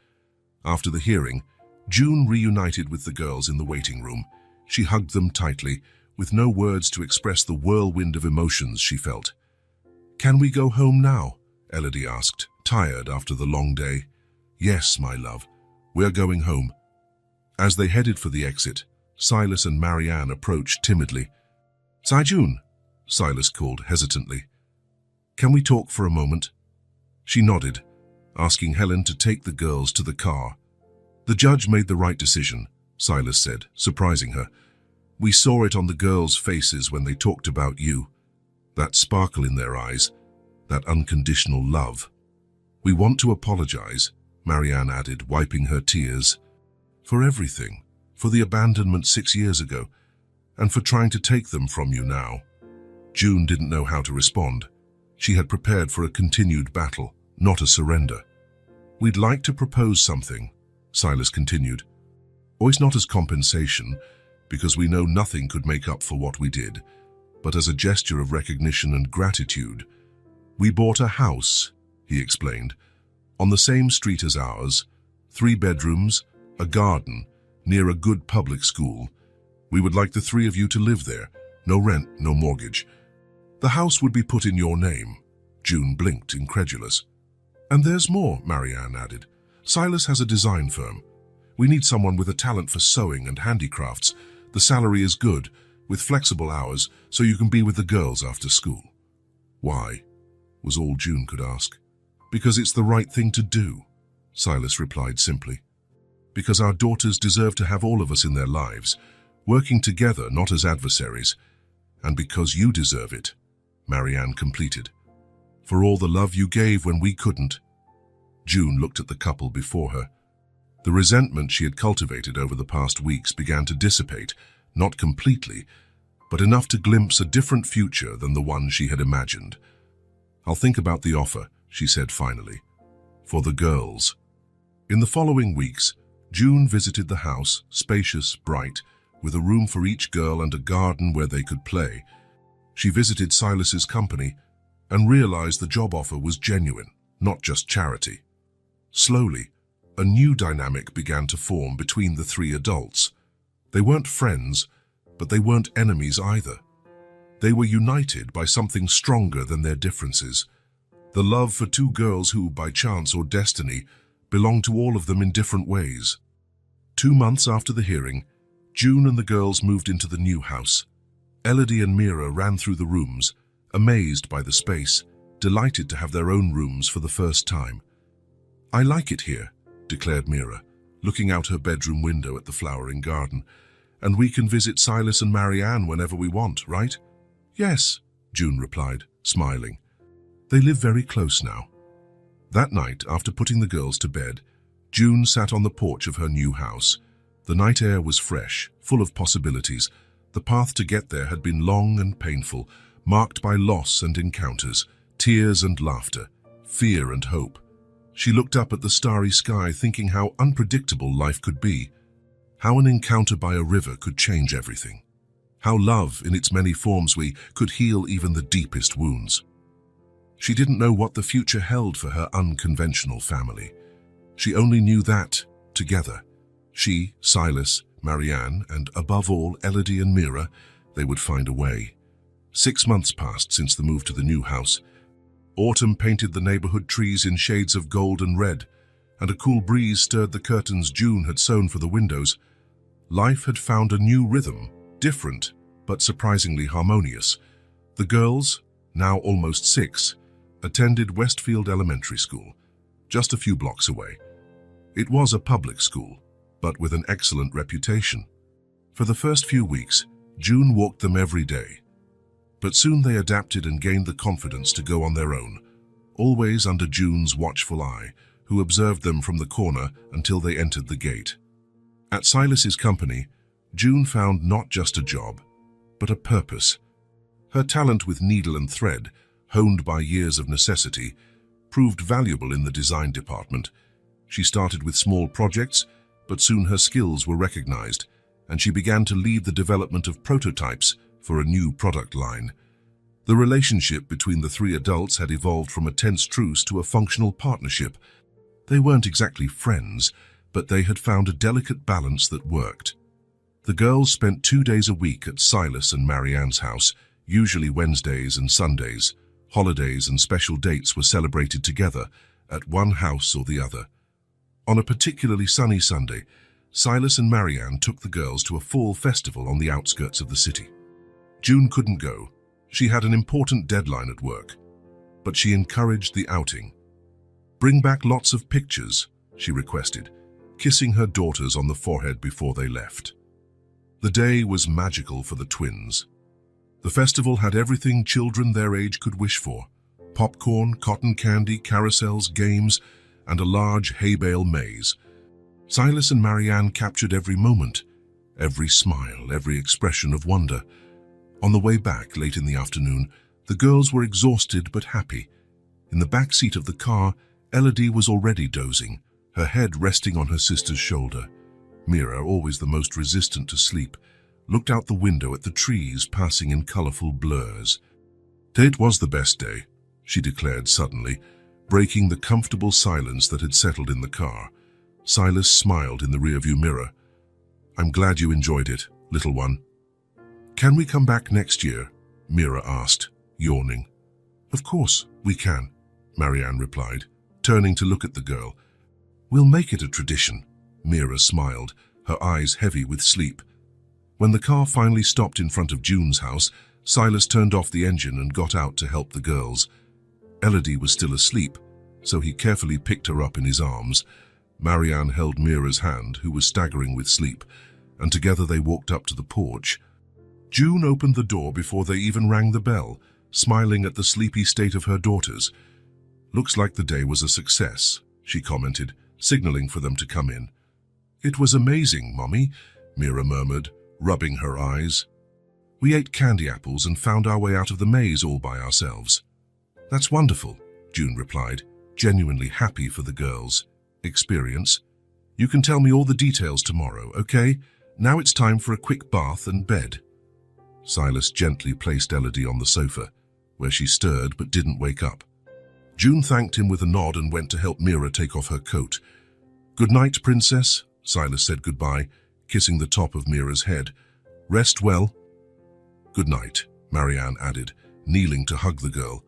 After the hearing, June reunited with the girls in the waiting room. She hugged them tightly, with no words to express the whirlwind of emotions she felt. "Can we go home now?" Elodie asked, tired after the long day. "Yes, my love, we're going home." As they headed for the exit, Silas and Marianne approached timidly. "June," Silas called hesitantly. "Can we talk for a moment?" She nodded, asking Helen to take the girls to the car. "The judge made the right decision," Silas said, surprising her. "We saw it on the girls' faces when they talked about you. That sparkle in their eyes, that unconditional love. We want to apologize," Marianne added, wiping her tears, "for everything, for the abandonment 6 years ago, and for trying to take them from you now." June didn't know how to respond. She had prepared for a continued battle, not a surrender. "We'd like to propose something," Silas continued. "Always not as compensation, because we know nothing could make up for what we did, but as a gesture of recognition and gratitude. We bought a house," he explained, "on the same street as ours, 3 bedrooms, a garden, near a good public school. We would like the 3 of you to live there, no rent, no mortgage. The house would be put in your name." June blinked, incredulous. "And there's more," Marianne added. "Silas has a design firm. We need someone with a talent for sewing and handicrafts. The salary is good, with flexible hours, so you can be with the girls after school." "Why?" was all June could ask. "Because it's the right thing to do," Silas replied simply. "Because our daughters deserve to have all of us in their lives, working together, not as adversaries. And because you deserve it," Marianne completed. "For all the love you gave when we couldn't." June looked at the couple before her. The resentment she had cultivated over the past weeks began to dissipate, not completely, but enough to glimpse a different future than the one she had imagined. "I'll think about the offer," she said finally. "For the girls." In the following weeks, June visited the house, spacious, bright, with a room for each girl and a garden where they could play. She visited Silas's company and realized the job offer was genuine, not just charity. Slowly, a new dynamic began to form between the three adults. They weren't friends, but they weren't enemies either. They were united by something stronger than their differences. The love for two girls who, by chance or destiny, belonged to all of them in different ways. 2 months after the hearing, June and the girls moved into the new house. Elodie and Mira ran through the rooms, amazed by the space, delighted to have their own rooms for the first time. "I like it here," declared Mira, looking out her bedroom window at the flowering garden. "And we can visit Silas and Marianne whenever we want, right?" "Yes," June replied, smiling. They live very close now. That night, after putting the girls to bed, June sat on the porch of her new house. The night air was fresh, full of possibilities. The path to get there had been long and painful, marked by loss and encounters, tears and laughter, fear and hope. She looked up at the starry sky, thinking how unpredictable life could be, how an encounter by a river could change everything, how love, in its many forms, could heal even the deepest wounds. She didn't know what the future held for her unconventional family. She only knew that, together, she, Silas, Marianne, and above all, Elodie and Mira, they would find a way. 6 months passed since the move to the new house. Autumn painted the neighborhood trees in shades of gold and red, and a cool breeze stirred the curtains June had sewn for the windows. Life had found a new rhythm, different, but surprisingly harmonious. The girls, now almost 6, attended Westfield Elementary School, just a few blocks away. It was a public school, but with an excellent reputation. For the first few weeks, June walked them every day. But soon they adapted and gained the confidence to go on their own, always under June's watchful eye, who observed them from the corner until they entered the gate. At Silas's company, June found not just a job, but a purpose. Her talent with needle and thread, honed by years of necessity, proved valuable in the design department. She started with small projects, but soon her skills were recognized, and she began to lead the development of prototypes for a new product line. The relationship between the three adults had evolved from a tense truce to a functional partnership. They weren't exactly friends, but they had found a delicate balance that worked. The girls spent 2 days a week at Silas and Marianne's house, usually Wednesdays and Sundays. Holidays and special dates were celebrated together at one house or the other. On a particularly sunny Sunday, Silas and Marianne took the girls to a fall festival on the outskirts of the city. June couldn't go. She had an important deadline at work, but she encouraged the outing. "Bring back lots of pictures," she requested, kissing her daughters on the forehead before they left. The day was magical for the twins. The festival had everything children their age could wish for: popcorn, cotton candy, carousels, games, and a large hay bale maze. Silas and Marianne captured every moment, every smile, every expression of wonder. On the way back, late in the afternoon, the girls were exhausted but happy. In the back seat of the car, Elodie was already dozing, her head resting on her sister's shoulder. Mira, always the most resistant to sleep, looked out the window at the trees passing in colorful blurs. "It was the best day," she declared suddenly, breaking the comfortable silence that had settled in the car. Silas smiled in the rearview mirror. "I'm glad you enjoyed it, little one." "Can we come back next year?" Mira asked, yawning. "Of course, we can," Marianne replied, turning to look at the girl. "We'll make it a tradition," Mira smiled, her eyes heavy with sleep. When the car finally stopped in front of June's house, Silas turned off the engine and got out to help the girls. Elodie was still asleep, so he carefully picked her up in his arms. Marianne held Mira's hand, who was staggering with sleep, and together they walked up to the porch. June opened the door before they even rang the bell, smiling at the sleepy state of her daughters. "Looks like the day was a success," she commented, signaling for them to come in. "It was amazing, Mommy," Mira murmured, rubbing her eyes. "We ate candy apples and found our way out of the maze all by ourselves." "That's wonderful," June replied, genuinely happy for the girls' experience. You can tell me all the details tomorrow, okay? Now it's time for a quick bath and bed. Silas gently placed Elodie on the sofa, where she stirred but didn't wake up. June thanked him with a nod and went to help Mira take off her coat. "Good night, princess," Silas said goodbye, kissing the top of Mira's head. "Rest well." "Good night," Marianne added, kneeling to hug the girl.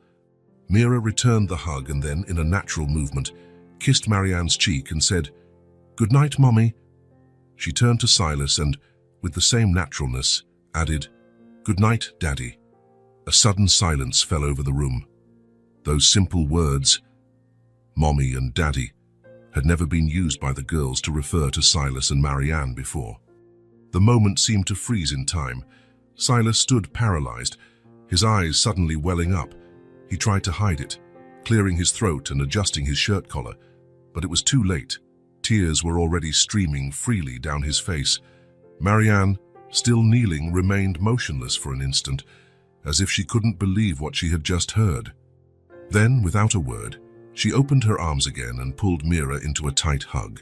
Mira returned the hug and then, in a natural movement, kissed Marianne's cheek and said, "Good night, Mommy." She turned to Silas and, with the same naturalness, added, "Good night, Daddy." A sudden silence fell over the room. Those simple words, Mommy and Daddy, had never been used by the girls to refer to Silas and Marianne before. The moment seemed to freeze in time. Silas stood paralyzed, his eyes suddenly welling up. He tried to hide it, clearing his throat and adjusting his shirt collar, but it was too late. Tears were already streaming freely down his face. Marianne, still kneeling, remained motionless for an instant, as if she couldn't believe what she had just heard. Then, without a word, she opened her arms again and pulled Mira into a tight hug.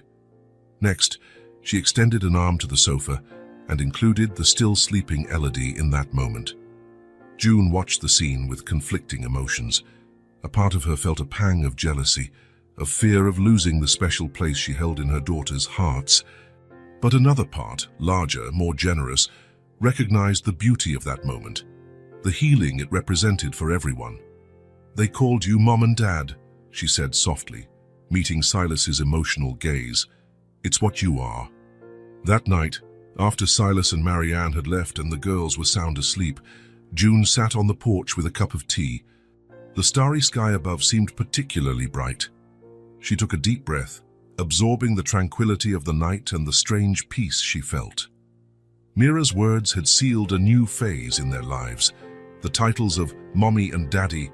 Next, she extended an arm to the sofa and included the still sleeping Elodie in that moment. June watched the scene with conflicting emotions. A part of her felt a pang of jealousy, of fear of losing the special place she held in her daughters' hearts. But another part, larger, more generous, recognized the beauty of that moment, the healing it represented for everyone. "They called you Mom and Dad," she said softly, meeting Silas's emotional gaze. "It's what you are." That night, after Silas and Marianne had left and the girls were sound asleep, June sat on the porch with a cup of tea. The starry sky above seemed particularly bright. She took a deep breath, absorbing the tranquility of the night and the strange peace she felt. Mira's words had sealed a new phase in their lives. The titles of Mommy and Daddy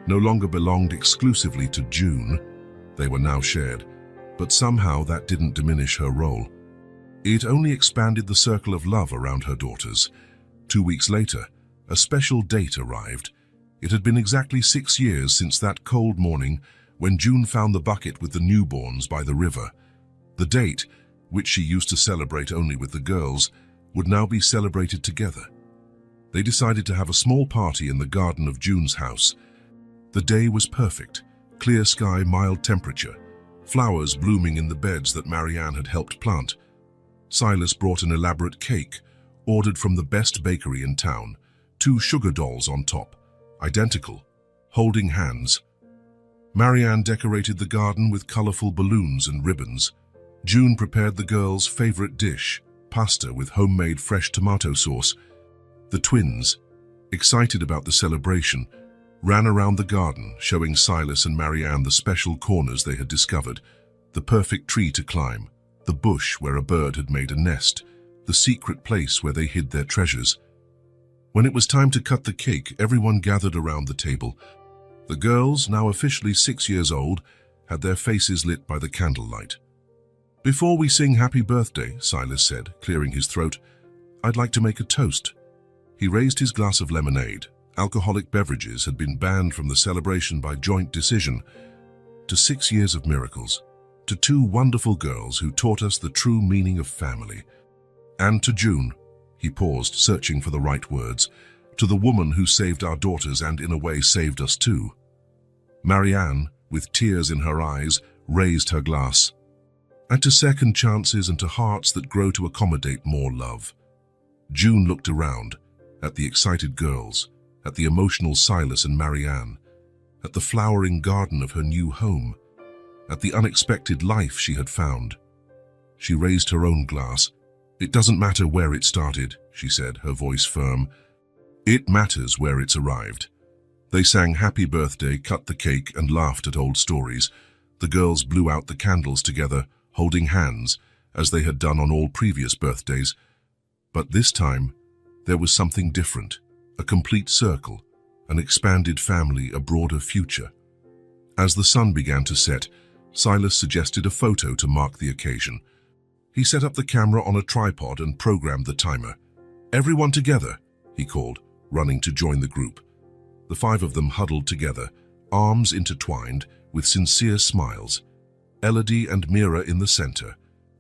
no longer belonged exclusively to June. They were now shared, but somehow that didn't diminish her role. It only expanded the circle of love around her daughters. 2 weeks later, a special date arrived. It had been exactly 6 years since that cold morning when June found the bucket with the newborns by the river. The date, which she used to celebrate only with the girls, would now be celebrated together. They decided to have a small party in the garden of June's house. The day was perfect, clear sky, mild temperature, flowers blooming in the beds that Marianne had helped plant. Silas brought an elaborate cake, ordered from the best bakery in town, 2 sugar dolls on top, identical, holding hands. Marianne decorated the garden with colorful balloons and ribbons. June prepared the girls' favorite dish, pasta with homemade fresh tomato sauce. The twins, excited about the celebration, ran around the garden, showing Silas and Marianne the special corners they had discovered, the perfect tree to climb, the bush where a bird had made a nest, the secret place where they hid their treasures. When it was time to cut the cake, everyone gathered around the table. The girls, now officially 6 years old, had their faces lit by the candlelight. "Before we sing happy birthday," Silas said, clearing his throat, "I'd like to make a toast." He raised his glass of lemonade. Alcoholic beverages had been banned from the celebration by joint decision. To 6 years of miracles, to 2 wonderful girls who taught us the true meaning of family. And to June, he paused, searching for the right words, to the woman who saved our daughters and in a way saved us too. Marianne, with tears in her eyes, raised her glass. And to second chances and to hearts that grow to accommodate more love. June looked around, at the excited girls, at the emotional Silas and Marianne, at the flowering garden of her new home, at the unexpected life she had found. She raised her own glass. "It doesn't matter where it started," she said, her voice firm. "It matters where it's arrived." They sang happy birthday, cut the cake, and laughed at old stories. The girls blew out the candles together, holding hands, as they had done on all previous birthdays. But this time, there was something different, a complete circle, an expanded family, a broader future. As the sun began to set, Silas suggested a photo to mark the occasion. He set up the camera on a tripod and programmed the timer. "Everyone together," he called, running to join the group. The 5 of them huddled together, arms intertwined, with sincere smiles. Elodie and Mira in the center,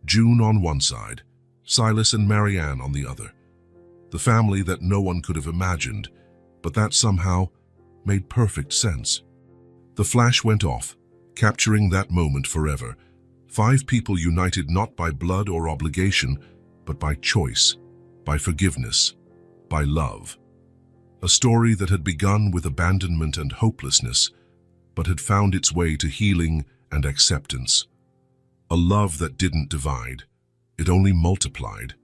June on one side, Silas and Marianne on the other. The family that no one could have imagined, but that somehow made perfect sense. The flash went off, capturing that moment forever. 5 people united not by blood or obligation, but by choice, by forgiveness, by love. A story that had begun with abandonment and hopelessness, but had found its way to healing and acceptance. A love that didn't divide, it only multiplied.